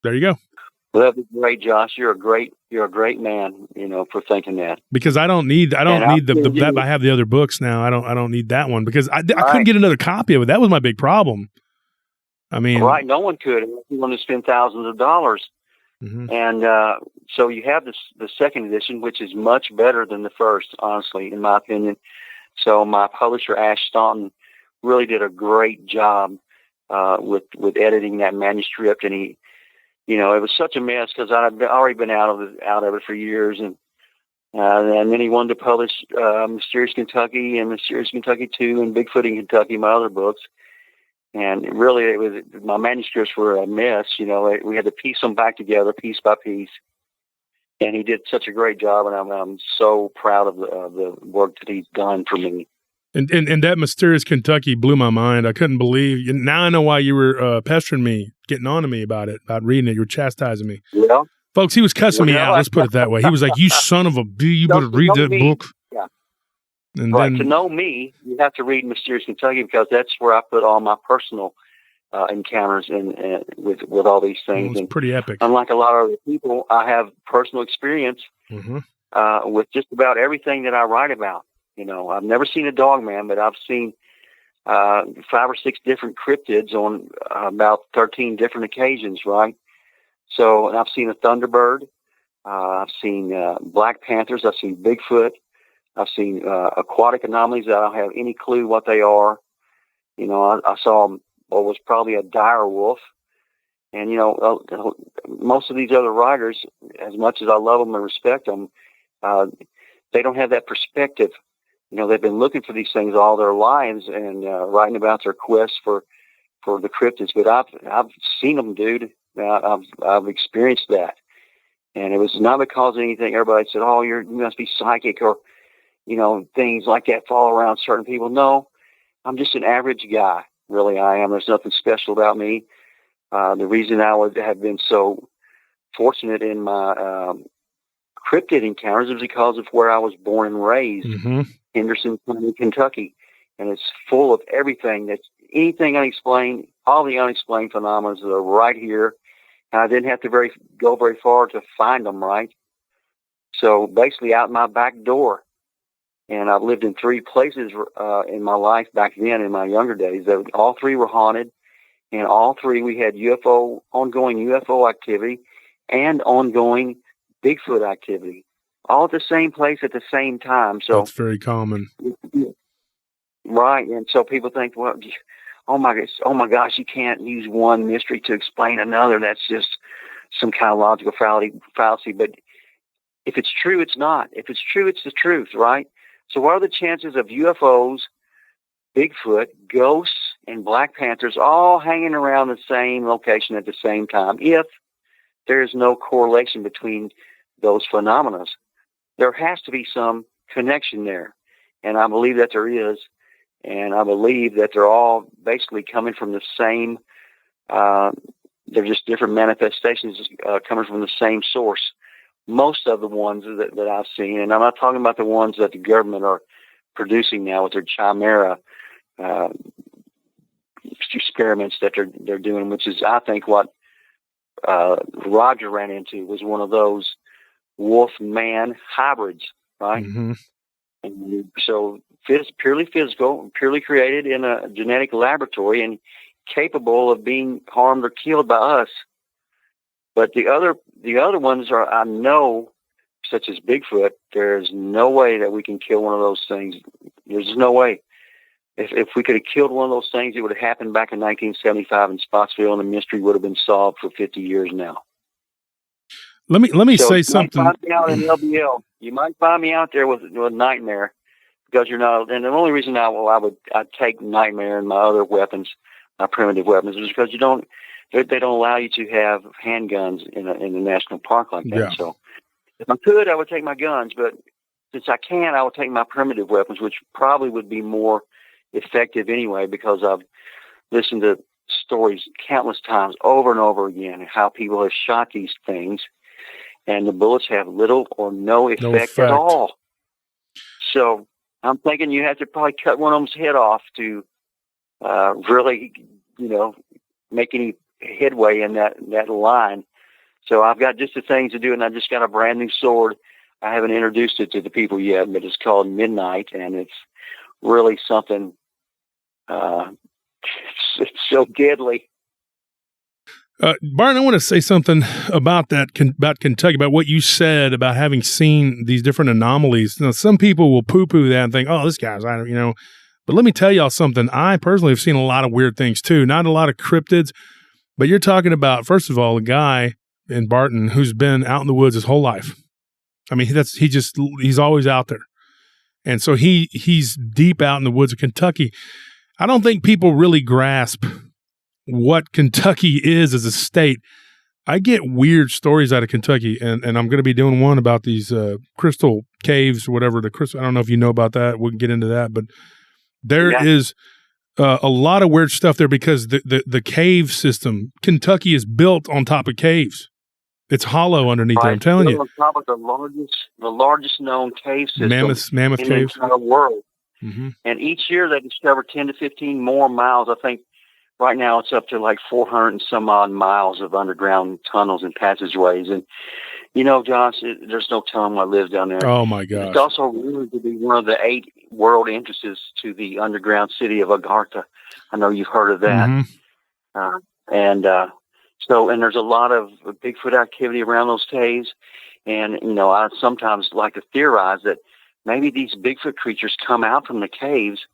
There you go. Well, that'd be great, Josh. You're a great man, for thinking that. Because I don't need that. I have the other books now. I don't need that one because I couldn't get another copy of it. That was my big problem. I mean, right? No one could. You want to spend thousands of dollars, and so you have the second edition, which is much better than the first, honestly, in my opinion. So my publisher Ash Staunton really did a great job with editing that manuscript, and he. It was such a mess because I'd already been out of it for years, and then he wanted to publish Mysterious Kentucky and Mysterious Kentucky 2 and Bigfoot in Kentucky, my other books. And really, my manuscripts were a mess. We had to piece them back together piece by piece, and he did such a great job, and I'm so proud of the work that he's done for me. And that Mysterious Kentucky blew my mind. I couldn't believe. Now I know why you were pestering me, getting on to me about reading it. You were chastising me. Yeah. Folks, he was cussing me out. Let's put it that way. He was like, "You son of a b, you better read that book." Yeah. And right. To know me, you have to read Mysterious Kentucky because that's where I put all my personal encounters and with all these things. It's pretty epic. Unlike a lot of other people, I have personal experience with just about everything that I write about. I've never seen a Dogman, but I've seen 5 or 6 different cryptids on about 13 different occasions, right? So, and I've seen a Thunderbird. I've seen black panthers. I've seen Bigfoot. I've seen aquatic anomalies that I don't have any clue what they are. I saw what was probably a dire wolf. And, most of these other writers, as much as I love them and respect them, they don't have that perspective. They've been looking for these things all their lives and writing about their quest for the cryptids. But I've seen them, dude. I've experienced that, and it was not because of anything. Everybody said, "Oh, you must be psychic," or things like that fall around certain people. No, I'm just an average guy. Really, I am. There's nothing special about me. The reason I would have been so fortunate in my cryptid encounters is because of where I was born and raised. Henderson, Kentucky, and it's full of everything that's anything unexplained. All the unexplained phenomena are right here, and I didn't have to go very far to find them. Right, so basically out my back door, and I've lived in 3 places in my life back then. In my younger days, all 3 were haunted, and all 3 we had ongoing UFO activity, and ongoing Bigfoot activity. All at the same place at the same time. So that's very common. Right. And so people think, well, oh my gosh, you can't use one mystery to explain another. That's just some kind of logical fallacy. But if it's true, it's not. If it's true, it's the truth, right? So what are the chances of UFOs, Bigfoot, ghosts, and Black Panthers all hanging around the same location at the same time if there is no correlation between those phenomena? There has to be some connection there. And I believe that there is. And I believe that they're all basically coming from the same, they're just different manifestations coming from the same source. Most of the ones that I've seen, and I'm not talking about the ones that the government are producing now with their chimera experiments that they're doing, which is, I think, what Roger ran into was one of those wolf-man hybrids, right? And so purely physical, purely created in a genetic laboratory and capable of being harmed or killed by us. But the other ones are, I know, such as Bigfoot, there's no way that we can kill one of those things. There's no way. If we could have killed one of those things, it would have happened back in 1975 in Spostfield, and the mystery would have been solved for 50 years now. Let me say something. You might find me out in LBL. You might find me out there with a nightmare, because you're not. And the only reason I'd take Nightmare and my other weapons, my primitive weapons, is because they don't allow you to have handguns in a national park like that. Yeah. So if I could, I would take my guns, but since I can't, I would take my primitive weapons, which probably would be more effective anyway, because I've listened to stories countless times over and over again how people have shot these things and the bullets have little or no effect at all. So I'm thinking you have to probably cut one of them's head off to really, make any headway in that line. So I've got just the things to do, and I just got a brand new sword. I haven't introduced it to the people yet, but it's called Midnight, and it's really something. It's so deadly. Barton, I want to say something about that, about Kentucky, about what you said about having seen these different anomalies. Now, some people will poo-poo that and think, "Oh, this guy's, But let me tell y'all something. I personally have seen a lot of weird things too. Not a lot of cryptids, but you're talking about, first of all, a guy in Barton who's been out in the woods his whole life. I mean, he's always out there, and so he's deep out in the woods of Kentucky. I don't think people really grasp what Kentucky is as a state. I get weird stories out of Kentucky, and I'm going to be doing one about these crystal caves or whatever. I don't know if you know about that. We can get into that, but there is a lot of weird stuff there because the cave system, Kentucky is built on top of caves. It's hollow underneath there. I'm telling you. On top of the largest known cave system Mammoth in caves. the entire world. Mm-hmm. And each year they discover 10 to 15 more miles. I think right now it's up to like 400 and some odd miles of underground tunnels and passageways. And, Josh, there's no telling what lives down there. Oh, my gosh. It's also rumored to be one of the 8 world entrances to the underground city of Agartha. I know you've heard of that. Mm-hmm. And there's a lot of Bigfoot activity around those caves. And, I sometimes like to theorize that maybe these Bigfoot creatures come out from the caves.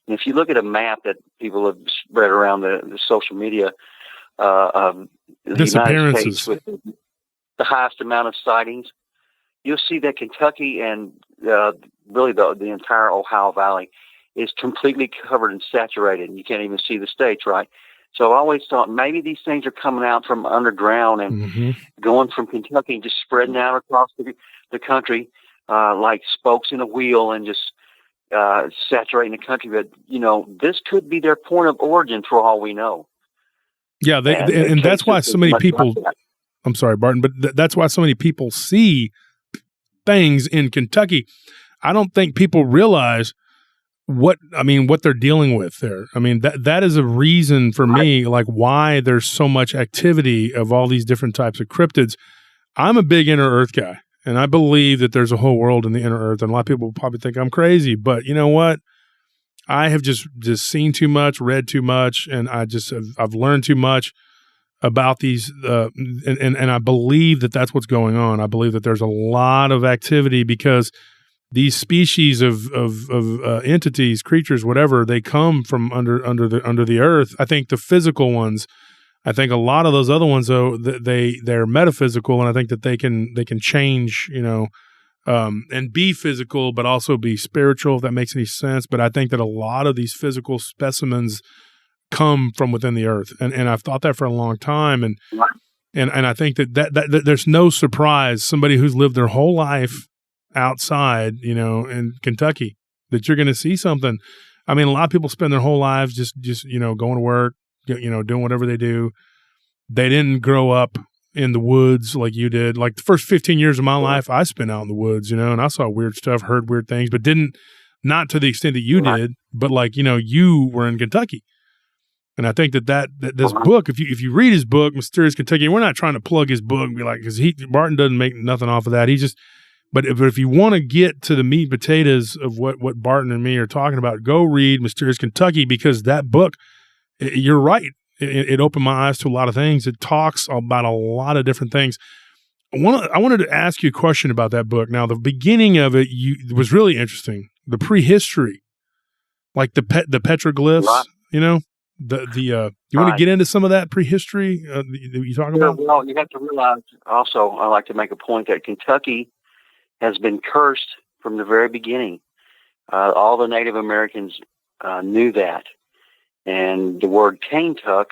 And if you look at a map that people have spread around the social media of the United States with the highest amount of sightings, you'll see that Kentucky and really the entire Ohio Valley is completely covered and saturated. And you can't even see the states, right? So I always thought maybe these things are coming out from underground and going from Kentucky and just spreading out across the country like spokes in a wheel and just saturating the country. But, this could be their point of origin for all we know. Yeah, and that's why so many people – I'm sorry, Barton, but that's why so many people see things in Kentucky. I don't think people realize what they're dealing with there. I mean, that is a reason for me, like why there's so much activity of all these different types of cryptids. I'm a big inner earth guy, and I believe that there's a whole world in the inner earth, and a lot of people will probably think I'm crazy, but you know what? I have just seen too much, read too much, and I've learned too much about these, and I believe that that's what's going on. I believe that there's a lot of activity because these species of entities, creatures, whatever, they come from under the earth. I think the physical ones. I think a lot of those other ones, though, they're metaphysical, and I think that they can change, and be physical, but also be spiritual, if that makes any sense. But I think that a lot of these physical specimens come from within the earth, and I've thought that for a long time, and I think that there's no surprise somebody who's lived their whole life outside, in Kentucky, that you're going to see something. I mean, a lot of people spend their whole lives just going to work, doing whatever they do. They didn't grow up in the woods like you did. Like the first 15 years of my life, I spent out in the woods, and I saw weird stuff, heard weird things, but not to the extent that you did, but like, you were in Kentucky. And I think that this book, if you read his book, Mysterious Kentucky, and we're not trying to plug his book and be like, because Barton doesn't make nothing off of that. But if you want to get to the meat and potatoes of what Barton and me are talking about, go read Mysterious Kentucky, because that book, you're right. It opened my eyes to a lot of things. It talks about a lot of different things. I wanted to ask you a question about that book. Now, the beginning of it was really interesting. The prehistory, like the petroglyphs, right. You want to get into some of that prehistory that you talking about? Well, you have to realize also, I like to make a point that Kentucky has been cursed from the very beginning. All the Native Americans knew that. And the word Kaintuck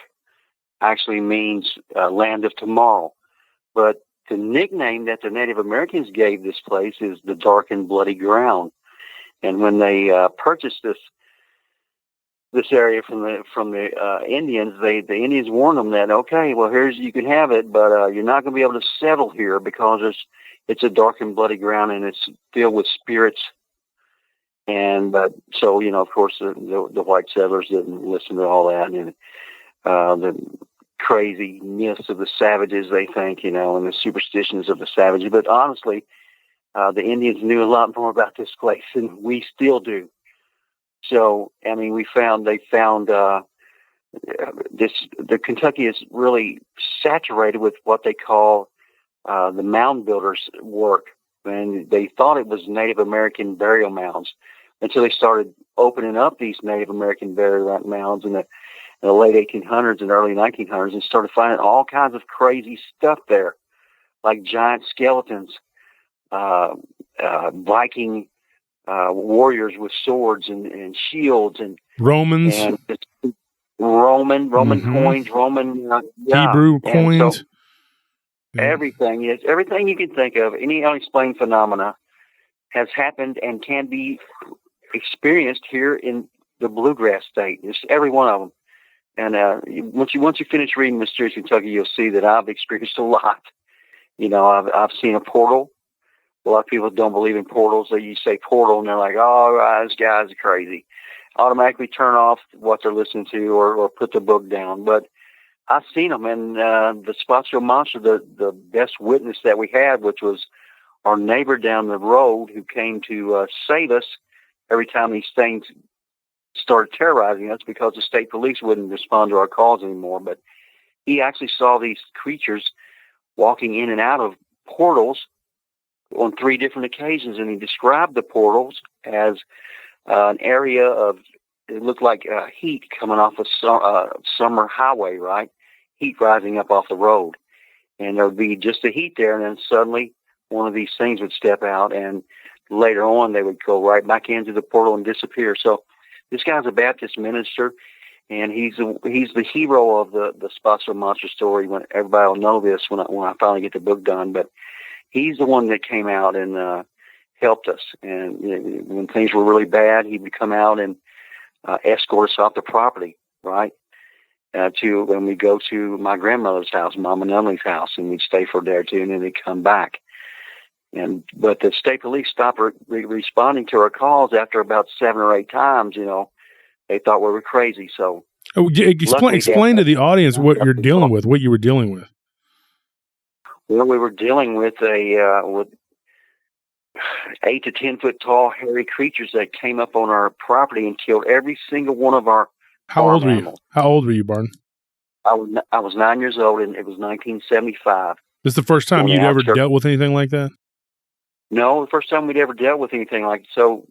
actually means land of tomorrow. But the nickname that the Native Americans gave this place is the Dark and Bloody Ground. And when they purchased this area from the Indians, the Indians warned them that, okay, well, you can have it, but you're not going to be able to settle here because it's a dark and bloody ground and it's filled with spirits. And so, of course, the white settlers didn't listen to all that, and the crazy myths of the savages, they think, and the superstitions of the savages. But honestly, the Indians knew a lot more about this place than we still do. So, I mean, they found the Kentucky is really saturated with what they call the mound builders' work. And they thought it was Native American burial mounds until they started opening up these Native American burial mounds in the late 1800s and early 1900s, and started finding all kinds of crazy stuff there, like giant skeletons, Viking warriors with swords and shields, and Romans, and Roman coins, Hebrew coins. So everything you can think of, any unexplained phenomena has happened and can be experienced here in the Bluegrass State. It's every one of them. And once you finish reading Mysterious Kentucky, you'll see that I've experienced a lot. I've seen a portal. A lot of people don't believe in portals. So you say portal, and they're like, "Oh, this guy's crazy." Automatically turn off what they're listening to, or put the book down. But I've seen them, and the Spostfield monster, the best witness that we had, which was our neighbor down the road, who came to save us every time these things started terrorizing us, because the state police wouldn't respond to our calls anymore. But he actually saw these creatures walking in and out of portals on 3 different occasions, and he described the portals as an area of, it looked like heat coming off a summer highway, right? Heat rising up off the road. And there would be just the heat there, and then suddenly one of these things would step out, and later on they would go right back into the portal and disappear. So this guy's a Baptist minister, and he's the hero of the Spostfield monster story. When everybody will know this when I finally get the book done, but he's the one that came out and helped us. And when things were really bad, he would come out and escort us off the property, right? To when we go to my grandmother's house, Mama Nunnelly's house, and we'd stay for a day or two, and then they'd come back. But the state police stopped responding to our calls after about 7 or 8 times. They thought we were crazy. So explain to the audience what you're dealing with, what you were dealing with. Well, we were dealing with with 8 to 10 foot tall, hairy creatures that came up on our property and killed every single one of our farm animals. How old were you, Barton? I was 9 years old, and it was 1975. This is the first time you'd ever dealt with anything like that? No, the first time we'd ever dealt with anything like that. So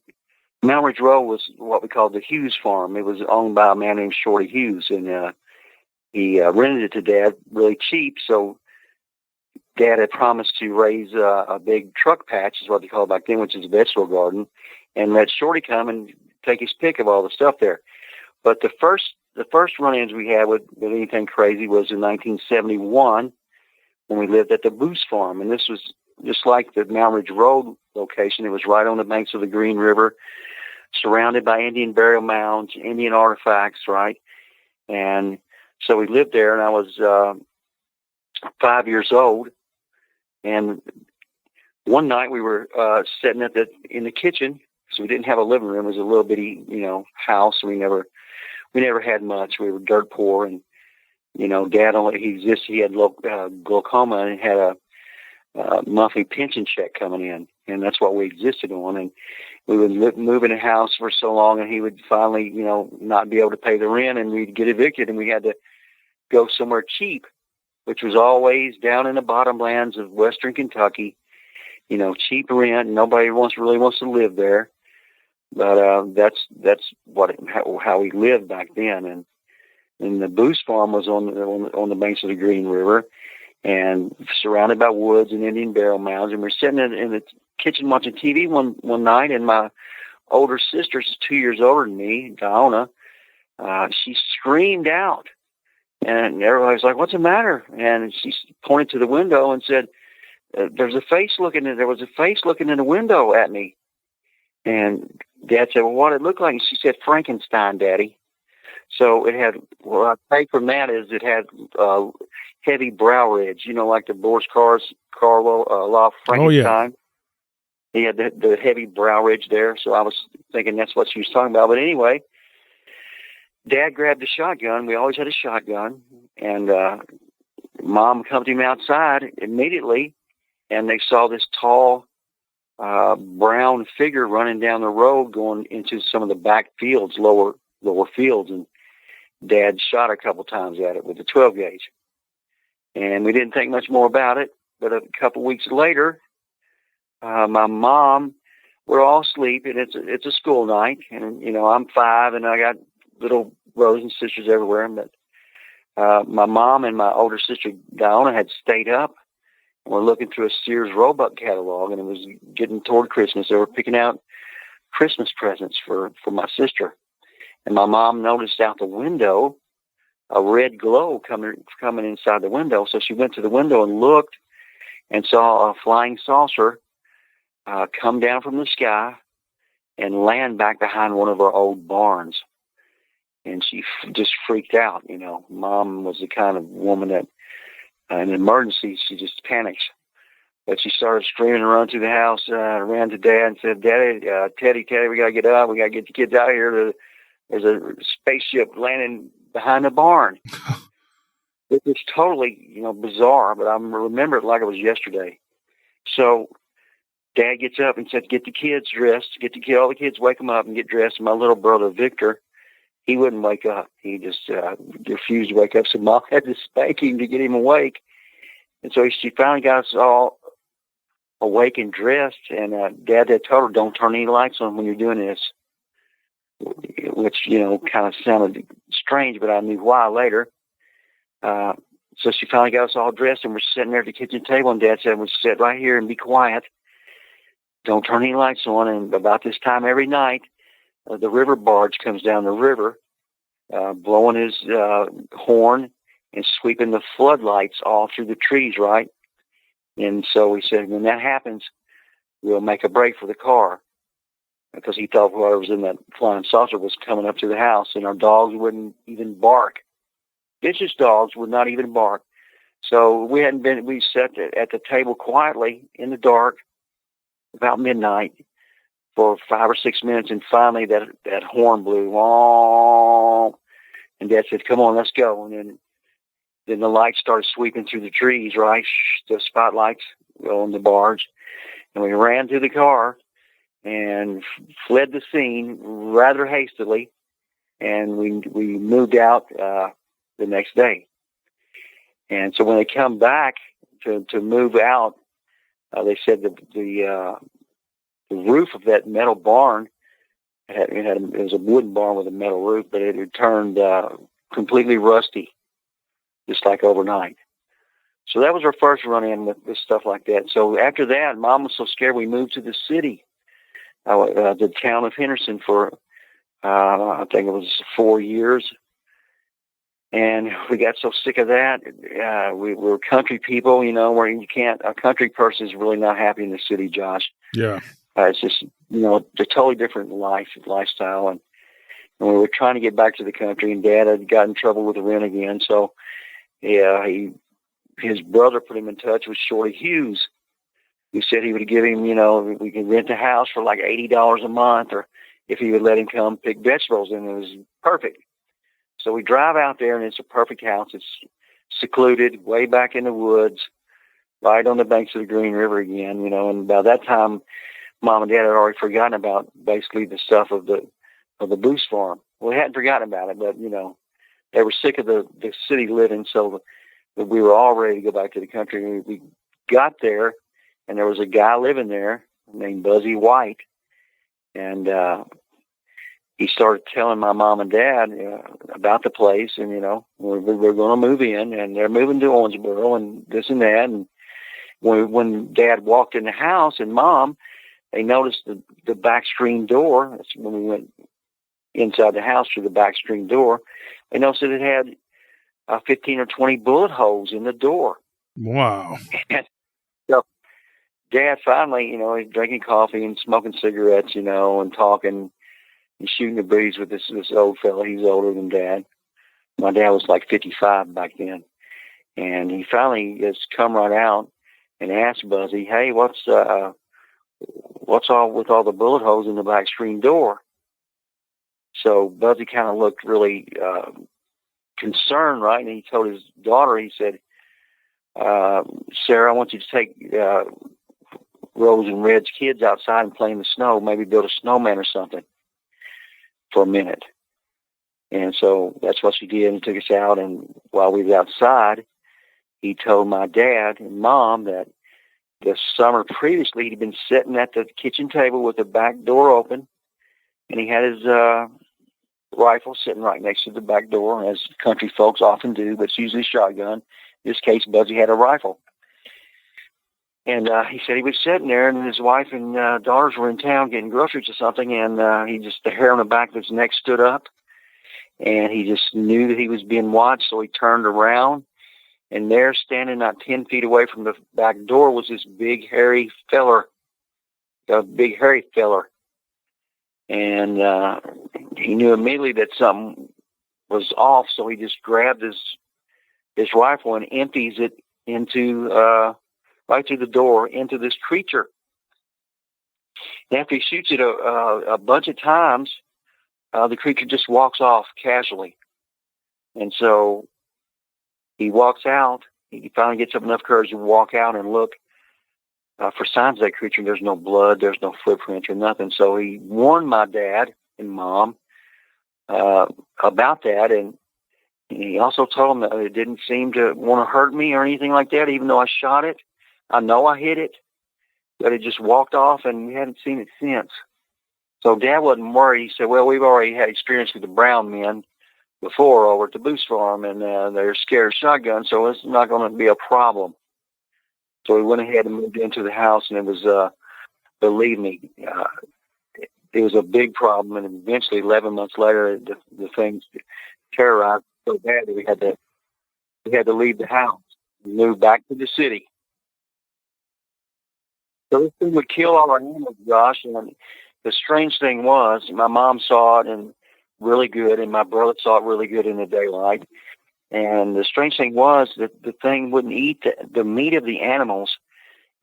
Mount Ridge Road was what we called the Hughes farm. It was owned by a man named Shorty Hughes, and he rented it to Dad really cheap. So Dad had promised to raise a big truck patch, is what they called back then, which is a vegetable garden, and let Shorty come and take his pick of all the stuff there. But the first run-ins we had with anything crazy was in 1971 when we lived at the Boose farm, and this was just like the Mount Ridge Road location. It was right on the banks of the Green River, surrounded by Indian burial mounds, Indian artifacts, right? And so we lived there, and I was 5 years old. And one night we were sitting in the kitchen, so we didn't have a living room. It was a little bitty, house. We never had much. We were dirt poor, and Dad he had glaucoma and had a monthly pension check coming in, and that's what we existed on. And we would move in a house for so long, and he would finally, not be able to pay the rent, and we'd get evicted, and we had to go somewhere cheap, which was always down in the bottomlands of Western Kentucky. Cheap rent. Nobody really wants to live there, but that's how we lived back then. And the Boose farm was on the banks of the Green River, and surrounded by woods and Indian burial mounds. And we're sitting in the kitchen watching TV one night, and my older sister, she's 2 years older than me, Diona, she screamed out. And everybody's like, "What's the matter?" And she pointed to the window and said, there was a face looking in the window at me. And Dad said, "Well, what did it look like?" And she said, "Frankenstein, Daddy." So it had, what I take from that is it had heavy brow ridge, like the Boris Karloff Frankenstein. Oh, yeah. He had the heavy brow ridge there. So I was thinking that's what she was talking about. But anyway, Dad grabbed a shotgun. We always had a shotgun. And Mom accompanied him outside immediately. And they saw this tall, brown figure running down the road going into some of the back fields, lower fields. And Dad shot a couple times at it with a 12 gauge. And we didn't think much more about it. But a couple weeks later, my mom, we're all asleep, and it's a school night. And, I'm 5, and I got little brothers and sisters everywhere. But my mom and my older sister, Diona, had stayed up. And we're looking through a Sears Roebuck catalog, and it was getting toward Christmas. They were picking out Christmas presents for my sister. And my mom noticed out the window a red glow coming inside the window. So she went to the window and looked and saw a flying saucer come down from the sky and land back behind one of our old barns. And she just freaked out. Mom was the kind of woman that in an emergency, she just panics. But she started screaming and running through the house, ran to Dad and said, "Daddy, Teddy, we got to get up. We got to get the kids out of here. There's a spaceship landing behind the barn." It was totally, bizarre, but I remember it like it was yesterday. So Dad gets up and said, "Get the kids dressed. All the kids, wake them up and get dressed." And my little brother, Victor, he wouldn't wake up. He just refused to wake up. So Mom had to spank him to get him awake. And so she finally got us all awake and dressed. And Dad had told her, "Don't turn any lights on when you're doing this," which, kind of sounded strange, but I knew why later. So she finally got us all dressed, and we're sitting there at the kitchen table. And Dad said, "We'll sit right here and be quiet. Don't turn any lights on." And about this time every night, the river barge comes down the river, blowing his horn and sweeping the floodlights all through the trees, right? And so he said, when that happens, we'll make a break for the car, because he thought whoever was in that flying saucer was coming up to the house, and our dogs wouldn't even bark. Vicious dogs would not even bark. So we sat at the table quietly in the dark about midnight for 5 or 6 minutes, and finally that horn blew. Wah! And Dad said, "Come on, let's go." And then the lights started sweeping through the trees, right? The spotlights on the barge. And we ran to the car and fled the scene rather hastily, and we moved out the next day. And so when they come back to move out, they said the roof of that metal barn, it was a wooden barn with a metal roof, but it had turned completely rusty, just like overnight. So that was our first run-in with stuff like that. So after that, Mom was so scared we moved to the city, the town of Henderson, for I think it was 4 years. And we got so sick of that. We were country people, where a country person is really not happy in the city, Josh. Yeah. It's just, a totally different lifestyle. And we were trying to get back to the country, and Dad had got in trouble with the rent again. So, yeah, his brother put him in touch with Shorty Hughes, who said he would give him, we could rent the house for like $80 a month, or if he would let him come pick vegetables, and it was perfect. So we drive out there, and it's a perfect house. It's secluded, way back in the woods, right on the banks of the Green River again, and by that time, Mom and Dad had already forgotten about basically the stuff of the Boost farm. Well, they hadn't forgotten about it, but, they were sick of the city living, so we were all ready to go back to the country. We got there, and there was a guy living there named Buzzy White, and he started telling my mom and Dad about the place, and, we're going to move in, and they're moving to Owensboro and this and that. And when Dad walked in the house, and Mom, they noticed the back screen door. That's when we went inside the house through the back screen door. They noticed that it had 15 or 20 bullet holes in the door. Wow. And so Dad finally, he's drinking coffee and smoking cigarettes, and talking and shooting the breeze with this old fella. He's older than Dad. My dad was like 55 back then. And he finally just come right out and asked Buzzy, "Hey, what's all with all the bullet holes in the back screen door?" So Buzzy kind of looked really concerned, right? And he told his daughter, he said, "Sarah, I want you to take Rose and Red's kids outside and play in the snow, maybe build a snowman or something for a minute." And so that's what she did, and took us out. And while we was outside, he told my dad and mom that the summer previously he'd been sitting at the kitchen table with the back door open, and he had his rifle sitting right next to the back door, as country folks often do, but it's usually a shotgun. In this case, Buzzy had a rifle. And he said he was sitting there, and his wife and daughters were in town getting groceries or something, and the hair on the back of his neck stood up, and he just knew that he was being watched, so he turned around, and there, standing not 10 feet away from the back door, was this big hairy feller. And he knew immediately that something was off, so he just grabbed his rifle and empties it into right through the door into this creature. And after he shoots it a bunch of times, the creature just walks off casually. And so he walks out. He finally gets up enough courage to walk out and look for signs of that creature. There's no blood. There's no footprints or nothing. So he warned my dad and mom about that. And he also told them that it didn't seem to want to hurt me or anything like that, even though I shot it. I know I hit it, but it just walked off, and we hadn't seen it since. So Dad wasn't worried. He said, "Well, we've already had experience with the brown men before over at the Boost Farm, and they're scared of shotguns, so it's not going to be a problem." So we went ahead and moved into the house, and it was, believe me, it was a big problem. And eventually, 11 months later, the things terrorized so bad that we had to leave the house and move back to the city. So this thing would kill all our animals, Josh. And the strange thing was, my mom saw it and really good, and my brother saw it really good in the daylight. And the strange thing was that the thing wouldn't eat the meat of the animals.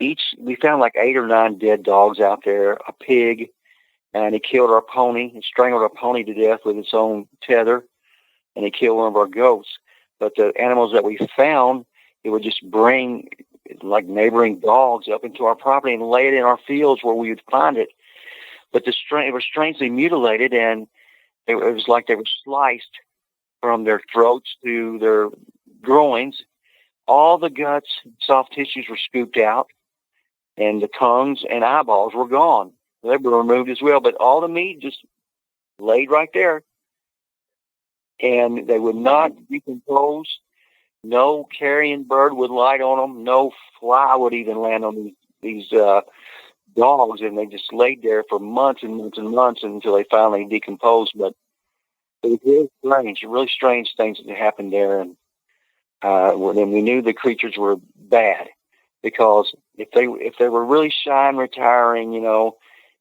We found like 8 or 9 dead dogs out there, a pig, and it killed our pony. It strangled our pony to death with its own tether, and it killed one of our goats. But the animals that we found, it would just bring like neighboring dogs up into our property and lay it in our fields where we would find it. But it was strangely mutilated, and it was like they were sliced from their throats to their groins. All the guts, soft tissues were scooped out, and the tongues and eyeballs were gone. They were removed as well, but all the meat just laid right there. And they would not decompose. No carrion bird would light on them. No fly would even land on these dogs, and they just laid there for months and months and months until they finally decomposed. But it was really strange things that happened there. And then we knew the creatures were bad, because if they were really shy and retiring,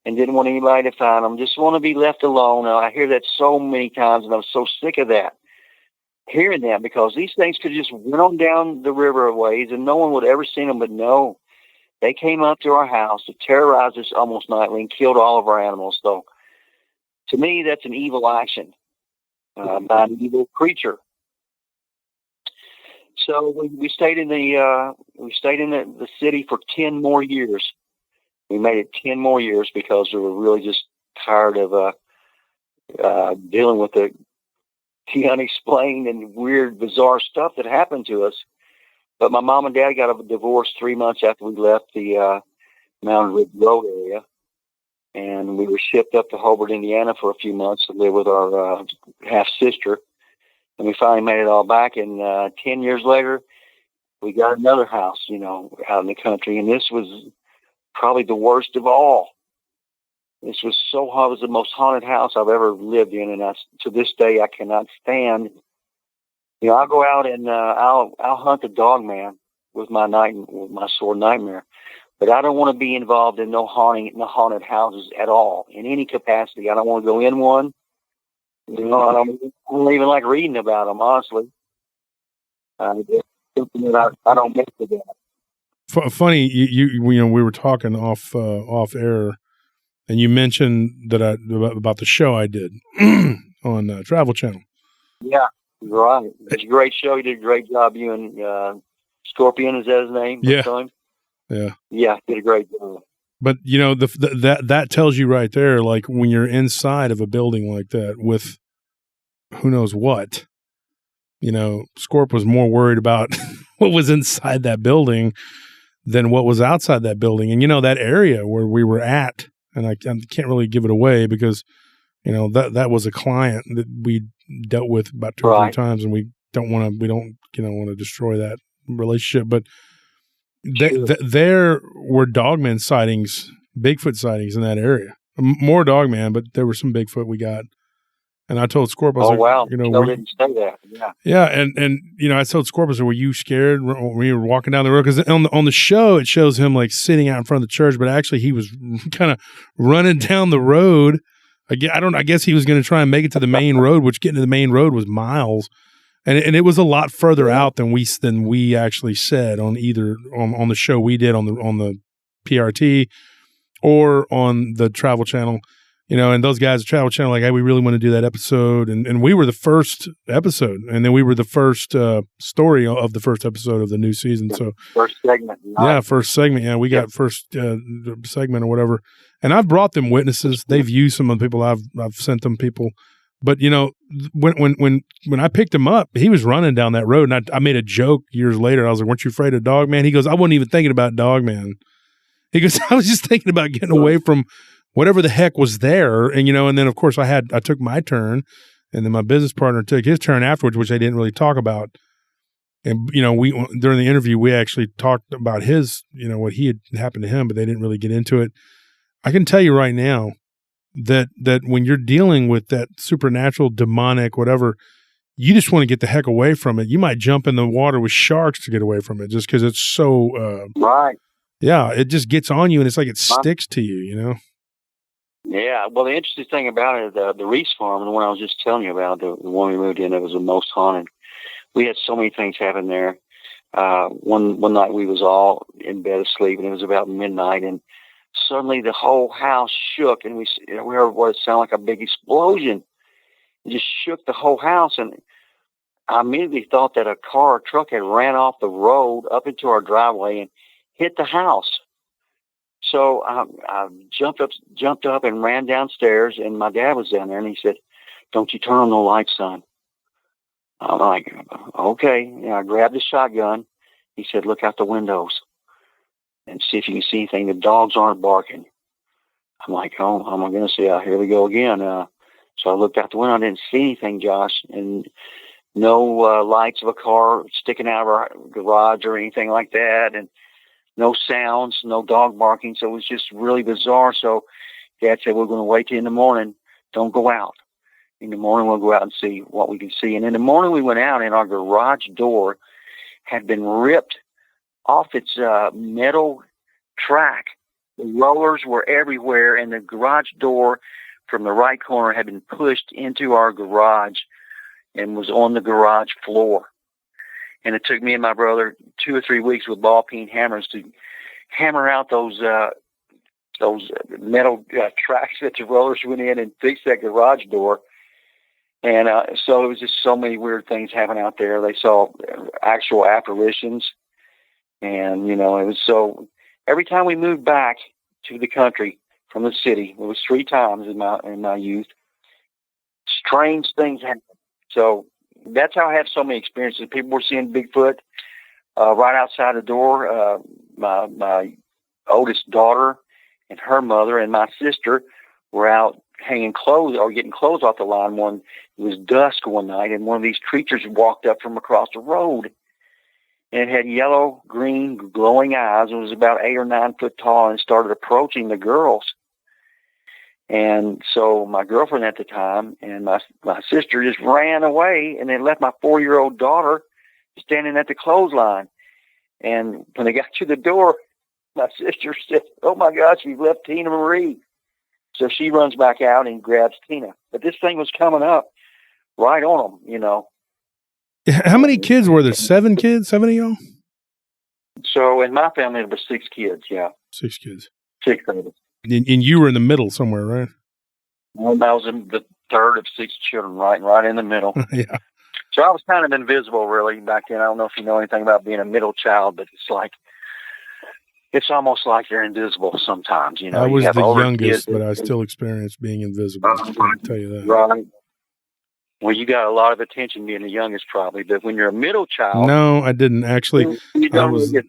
and didn't want anybody to find them, just want to be left alone. Now, I hear that so many times, and I'm so sick of that. Hearing that, because these things could just went on down the river a ways and no one would ever see them. But no, they came up to our house to terrorize us almost nightly and killed all of our animals. So to me, that's an evil action by an evil creature. So we stayed in the city for 10 more years. We made it 10 more years because we were really just tired of dealing with the unexplained and weird, bizarre stuff that happened to us. But my mom and dad got a divorce 3 months after we left the Mountain Ridge Road area. And we were shipped up to Hobart, Indiana for a few months to live with our half-sister. And we finally made it all back. And 10 years later, we got another house, out in the country. And this was probably the worst of all. This was so hot. It was the most haunted house I've ever lived in, and to this day I cannot stand. You know, I'll go out and I'll hunt the Dogman with my sword Nightmare, but I don't want to be involved in no haunted houses at all in any capacity. I don't want to go in one. You know, I don't even like reading about them, honestly. It's something that I don't mess with that. Funny, you know, we were talking off air, and you mentioned that about the show I did on Travel Channel. Yeah, right. It's a great show. You did a great job. You and Scorpion, is that his name? Yeah. Yeah, did a great job. But you know, that tells you right there, like when you're inside of a building like that with who knows what, you know, Scorp was more worried about what was inside that building than what was outside that building. And you know, that area where we were at, and I can't really give it away because, you know, that was a client that we dealt with about 2 or 3 times, and we don't want to destroy that relationship. But there were Dogman sightings, Bigfoot sightings in that area. More Dogman, but there were some Bigfoot we got. And I told Scorp, I was like, wow. you know, I didn't say that. Yeah. Yeah, and you know, I told Scorp, I said, were you scared when you were walking down the road? Because on the show, it shows him like sitting out in front of the church, but actually he was kind of running down the road. Again, I guess he was going to try and make it to the main road, which getting to the main road was miles. And it was a lot further out than we actually said on either on the show we did on the PRT or on the Travel Channel, you know. And those guys at Travel Channel like, hey, we really want to do that episode, and we were the first episode, and then we were the first story of the first episode of the new season. So first segment, first segment. Yeah, we got first segment or whatever. And I've brought them witnesses. They've used some of the people. I've sent them people. But you know, when I picked him up, he was running down that road, and I made a joke years later. I was like, "Weren't you afraid of Dogman?" He goes, "I wasn't even thinking about Dogman." He goes, "I was just thinking about getting away from whatever the heck was there." And you know, and then of course I took my turn, and then my business partner took his turn afterwards, which I didn't really talk about. And you know, during the interview we actually talked about his, you know, what he had happened to him, but they didn't really get into it. I can tell you right now that when you're dealing with that supernatural, demonic, whatever, you just want to get the heck away from it. You might jump in the water with sharks to get away from it just because it's so right. Yeah, it just gets on you, and it's like it sticks to you, you know? Yeah, well, the interesting thing about it, the Reese farm, and the one I was just telling you about, the one we moved in, it was the most haunted. We had so many things happen there. One night we was all in bed asleep, and it was about midnight, and suddenly the whole house shook, and we heard what sounded like a big explosion. It just shook the whole house, and I immediately thought that a car or truck had ran off the road up into our driveway and hit the house. So I jumped up and ran downstairs, and my dad was down there, and he said, "Don't you turn on the lights, son." I'm like, "Okay." And I grabbed the shotgun. He said, "Look out the windows and see if you can see anything. The dogs aren't barking." I'm like, "Oh, I'm going to see. Here we go again." So I looked out the window. I didn't see anything, Josh, and no lights of a car sticking out of our garage or anything like that, and no sounds, no dog barking. So it was just really bizarre. So Dad said, "We're going to wait till in the morning. Don't go out. In the morning, we'll go out and see what we can see." And in the morning, we went out, and our garage door had been ripped off its metal track. The rollers were everywhere, and the garage door from the right corner had been pushed into our garage and was on the garage floor. And it took me and my brother 2 or 3 weeks with ball-peen hammers to hammer out those metal tracks that the rollers went in and fix that garage door. And so it was just so many weird things happening out there. They saw actual apparitions. And, you know, it was so, every time we moved back to the country from the city, it was 3 times in my youth, strange things happened. So that's how I have so many experiences. People were seeing Bigfoot right outside the door. My oldest daughter and her mother and my sister were out hanging clothes or getting clothes off the line. It was dusk one night, and one of these creatures walked up from across the road. And it had yellow, green, glowing eyes. It was about 8 or 9 foot tall and started approaching the girls. And so my girlfriend at the time and my sister just ran away and then left my 4-year-old daughter standing at the clothesline. And when they got to the door, my sister said, "Oh my gosh, we've left Tina Marie." So she runs back out and grabs Tina. But this thing was coming up right on them, you know. How many kids were there? 7 kids? 7 of y'all? So in my family, there were 6 kids, yeah. 6 kids. 6 of us. And you were in the middle somewhere, right? Well, I was in the third of 6 children, right in the middle. Yeah. So I was kind of invisible, really, back then. I don't know if you know anything about being a middle child, but it's almost like you're invisible sometimes. You know, I was you have the older youngest, kids, but I still experienced being invisible. I can tell you that. Right. Well, you got a lot of attention being the youngest, probably. But when you're a middle child, no, I didn't actually. you don't really get.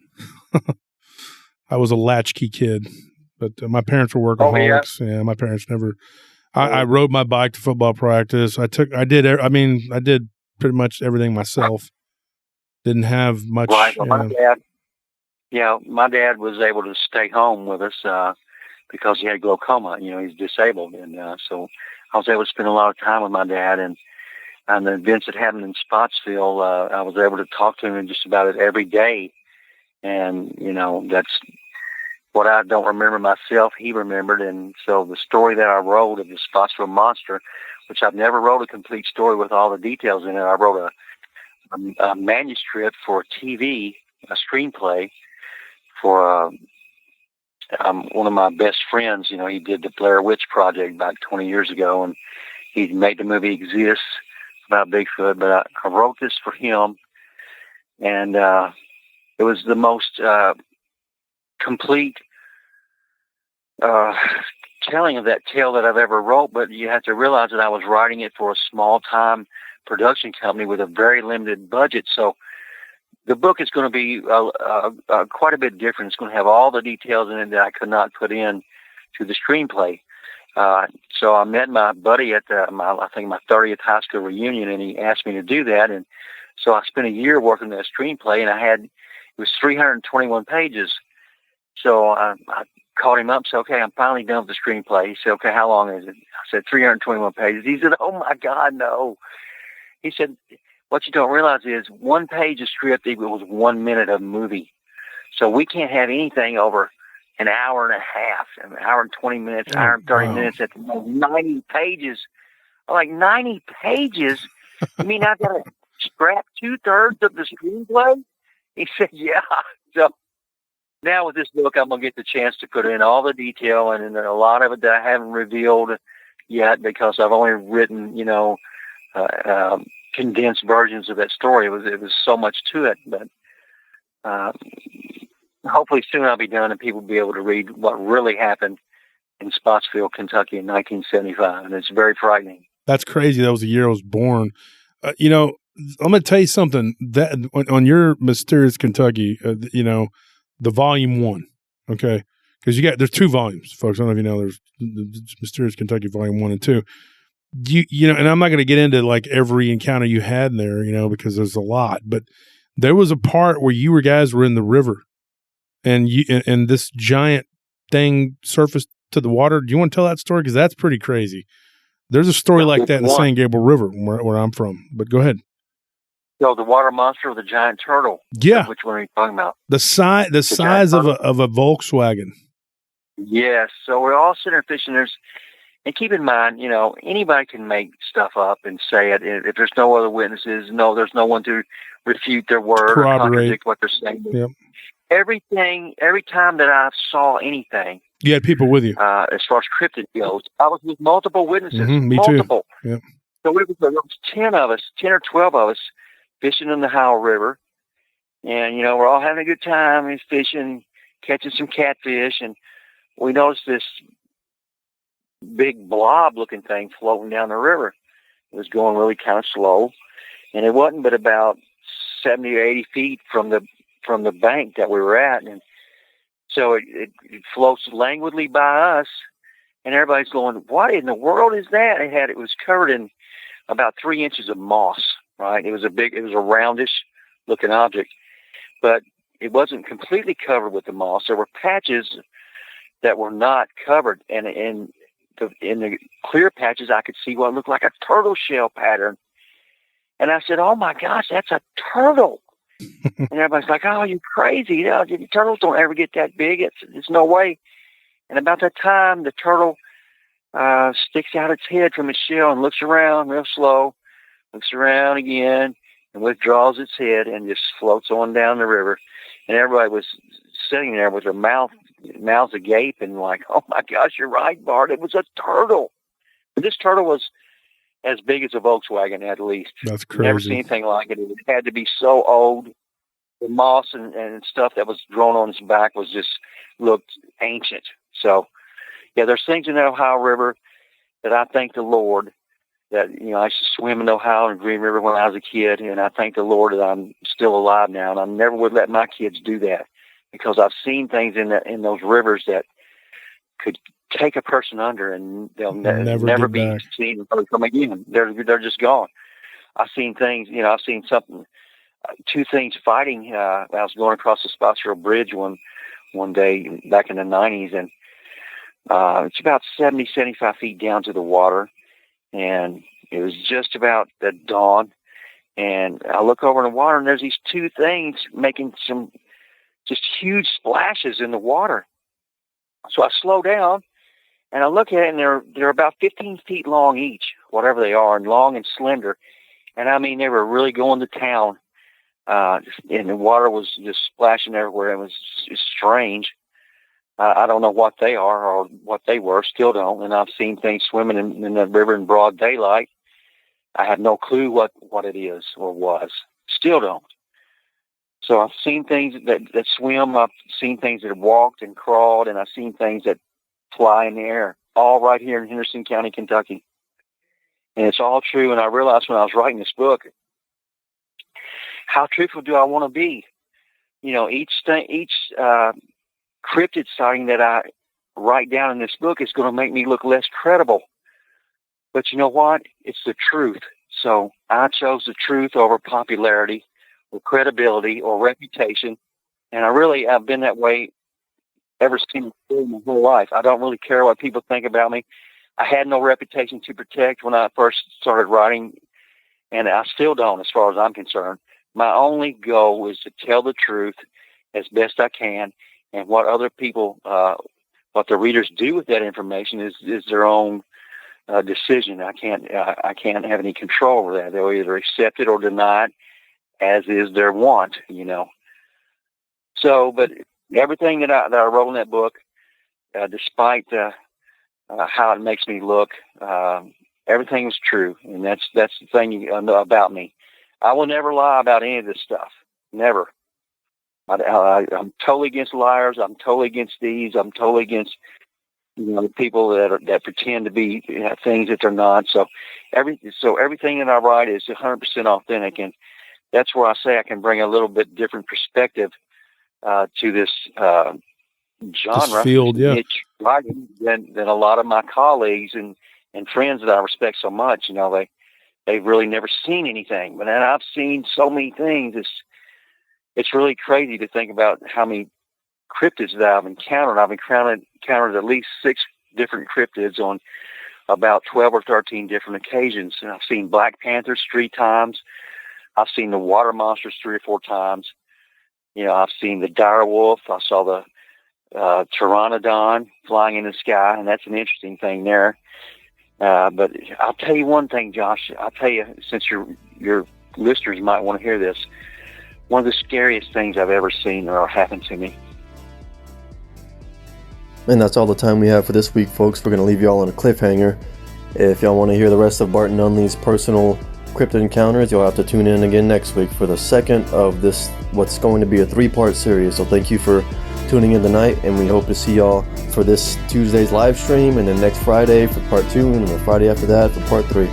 I was a latchkey kid, but my parents were workaholics. Oh, yeah, my parents never. I rode my bike to football practice. I did pretty much everything myself. Didn't have much. Right. Well, my dad was able to stay home with us because he had glaucoma. You know, he's disabled, and so I was able to spend a lot of time with my dad. And the events that happened in Spostfield, I was able to talk to him just about it every day. And you know, that's what I don't remember myself, he remembered. And so the story that I wrote of the Spostfield Monster, which I've never wrote a complete story with all the details in it. I wrote a manuscript for TV, a screenplay for one of my best friends. You know, he did the Blair Witch Project about 20 years ago, and he made the movie Exist about Bigfoot. But I wrote this for him, and it was the most complete telling of that tale that I've ever wrote. But you have to realize that I was writing it for a small-time production company with a very limited budget. So the book is going to be quite a bit different. It's going to have all the details in it that I could not put in to the screenplay. So I met my buddy at my 30th high school reunion, and he asked me to do that. And so I spent a year working on that screenplay, and it was 321 pages. So I called him up and said, "Okay, I'm finally done with the screenplay." He said, "Okay, how long is it?" I said, 321 pages. He said, "Oh my God, no." He said, "What you don't realize is 1 page of script equals 1 minute of movie. So we can't have anything over an hour and a half, an hour and 20 minutes, an hour and 30 minutes at the most. 90 pages." I'm like, 90 pages? You mean I've got to scrap 2/3 of the screenplay? He said, "Yeah." So now with this book, I'm going to get the chance to put in all the detail, and a lot of it that I haven't revealed yet because I've only written, condensed versions of that story. It was so much to it, but hopefully soon I'll be done and people will be able to read what really happened in Spostfield, Kentucky in 1975, and it's very frightening. That's crazy. That was the year I was born. I'm going to tell you something that on your Mysterious Kentucky, the volume 1, okay? Because there's 2 volumes, folks. I don't know if you know, there's Mysterious Kentucky volume 1 and 2. And I'm not going to get into like every encounter you had in there, because there's a lot, but there was a part where you guys were in the river and and this giant thing surfaced to the water. Do you want to tell that story? Because that's pretty crazy. There's a story like that in the San Gabriel River where I'm from, but go ahead. So the water monster with the giant turtle. Yeah. Which one are you talking about? The size of a Volkswagen. Yes. So we're all sitting there fishing. And keep in mind, anybody can make stuff up and say it. If there's no other witnesses, there's no one to refute their word or contradict what they're saying. Yep. Every time that I saw anything. You had people with you. As far as cryptid goes, I was with multiple witnesses. Me multiple. Too. Yep. So there was 10 or 12 of us fishing in the Howell River. And, we're all having a good time and fishing, catching some catfish. And we noticed this big blob-looking thing floating down the river. It was going really kind of slow. And it wasn't but about 70 or 80 feet from the bank that we were at. And so it floats languidly by us. And everybody's going, "What in the world is that?" It was covered in about 3 inches of moss. Right, it was a roundish looking object, but it wasn't completely covered with the moss. There were patches that were not covered, and in the clear patches, I could see what looked like a turtle shell pattern. And I said, "Oh my gosh, that's a turtle!" And everybody's like, "Oh, you're crazy! You know, turtles don't ever get that big. It's no way." And about that time, the turtle sticks out its head from its shell and looks around real slow, looks around again, and withdraws its head and just floats on down the river. And everybody was sitting there with their mouths agape and like, "Oh my gosh, you're right, Bart. It was a turtle." This turtle was as big as a Volkswagen, at least. That's crazy. Never seen anything like it. It had to be so old. The moss and stuff that was growing on its back was just looked ancient. So, yeah, there's things in the Ohio River that I thank the Lord that, you know, I used to swim in the Ohio and Green River when I was a kid, and I thank the Lord that I'm still alive now, and I never would let my kids do that, because I've seen things in those rivers that could take a person under, and they'll never be back. seen or come again. They're just gone. I've seen things, you know, I've seen something, two things fighting. I was going across the Spostfield Bridge one day back in the 90s, and it's about 70, 75 feet down to the water, and it was just about the dawn, and I look over in the water, and there's these two things making some just huge splashes in the water. So I slow down, and I look at it, and they're about 15 feet long each, whatever they are, and long and slender. And I mean, they were really going to town, and the water was just splashing everywhere. It was just strange. I don't know what they are or what they were, still don't. And I've seen things swimming in the river in broad daylight. I have no clue what it is or was. Still don't. So I've seen things that swim. I've seen things that have walked and crawled, and I've seen things that fly in the air, all right here in Henderson County, Kentucky. And it's all true. And I realized when I was writing this book, how truthful do I want to be? You know, each cryptid sighting that I write down in this book is going to make me look less credible. But you know what? It's the truth. So I chose the truth over popularity or credibility or reputation. And I've been that way ever since my whole life. I don't really care what people think about me. I had no reputation to protect when I first started writing, and I still don't, as far as I'm concerned. My only goal is to tell the truth as best I can, and what other people, what the readers do with that information is their own decision. I can't have any control over that. They'll either accept it or deny it, as is their want, you know. So, but everything that I wrote in that book, despite how it makes me look, everything was true, and that's the thing about me. I will never lie about any of this stuff. Never. I'm totally against liars. I'm totally against thieves. I'm totally against, you know, people that pretend to be things that they're not. So everything that I write is 100% authentic, and that's where I say I can bring a little bit different perspective to this genre, this field, yeah, niche writing than a lot of my colleagues and friends that I respect so much. You know, they've really never seen anything, but then I've seen so many things. It's really crazy to think about how many cryptids that I've encountered. I've encountered at least 6 different cryptids on about 12 or 13 different occasions. And I've seen black panthers 3 times. I've seen the water monsters 3 or 4 times. You know, I've seen the dire wolf. I saw the pteranodon flying in the sky, and that's an interesting thing there. But I'll tell you one thing, Josh. I'll tell you, since your listeners might want to hear this, one of the scariest things I've ever seen or happened to me. And that's all the time we have for this week, folks. We're going to leave you all on a cliffhanger. If y'all want to hear the rest of Barton Nunley's personal cryptid encounters, you'll have to tune in again next week for the second of this, what's going to be a 3-part series. So thank you for tuning in tonight, and we hope to see y'all for this Tuesday's live stream, and then next Friday for part 2, and the Friday after that for part 3.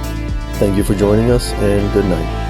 Thank you for joining us, and good night.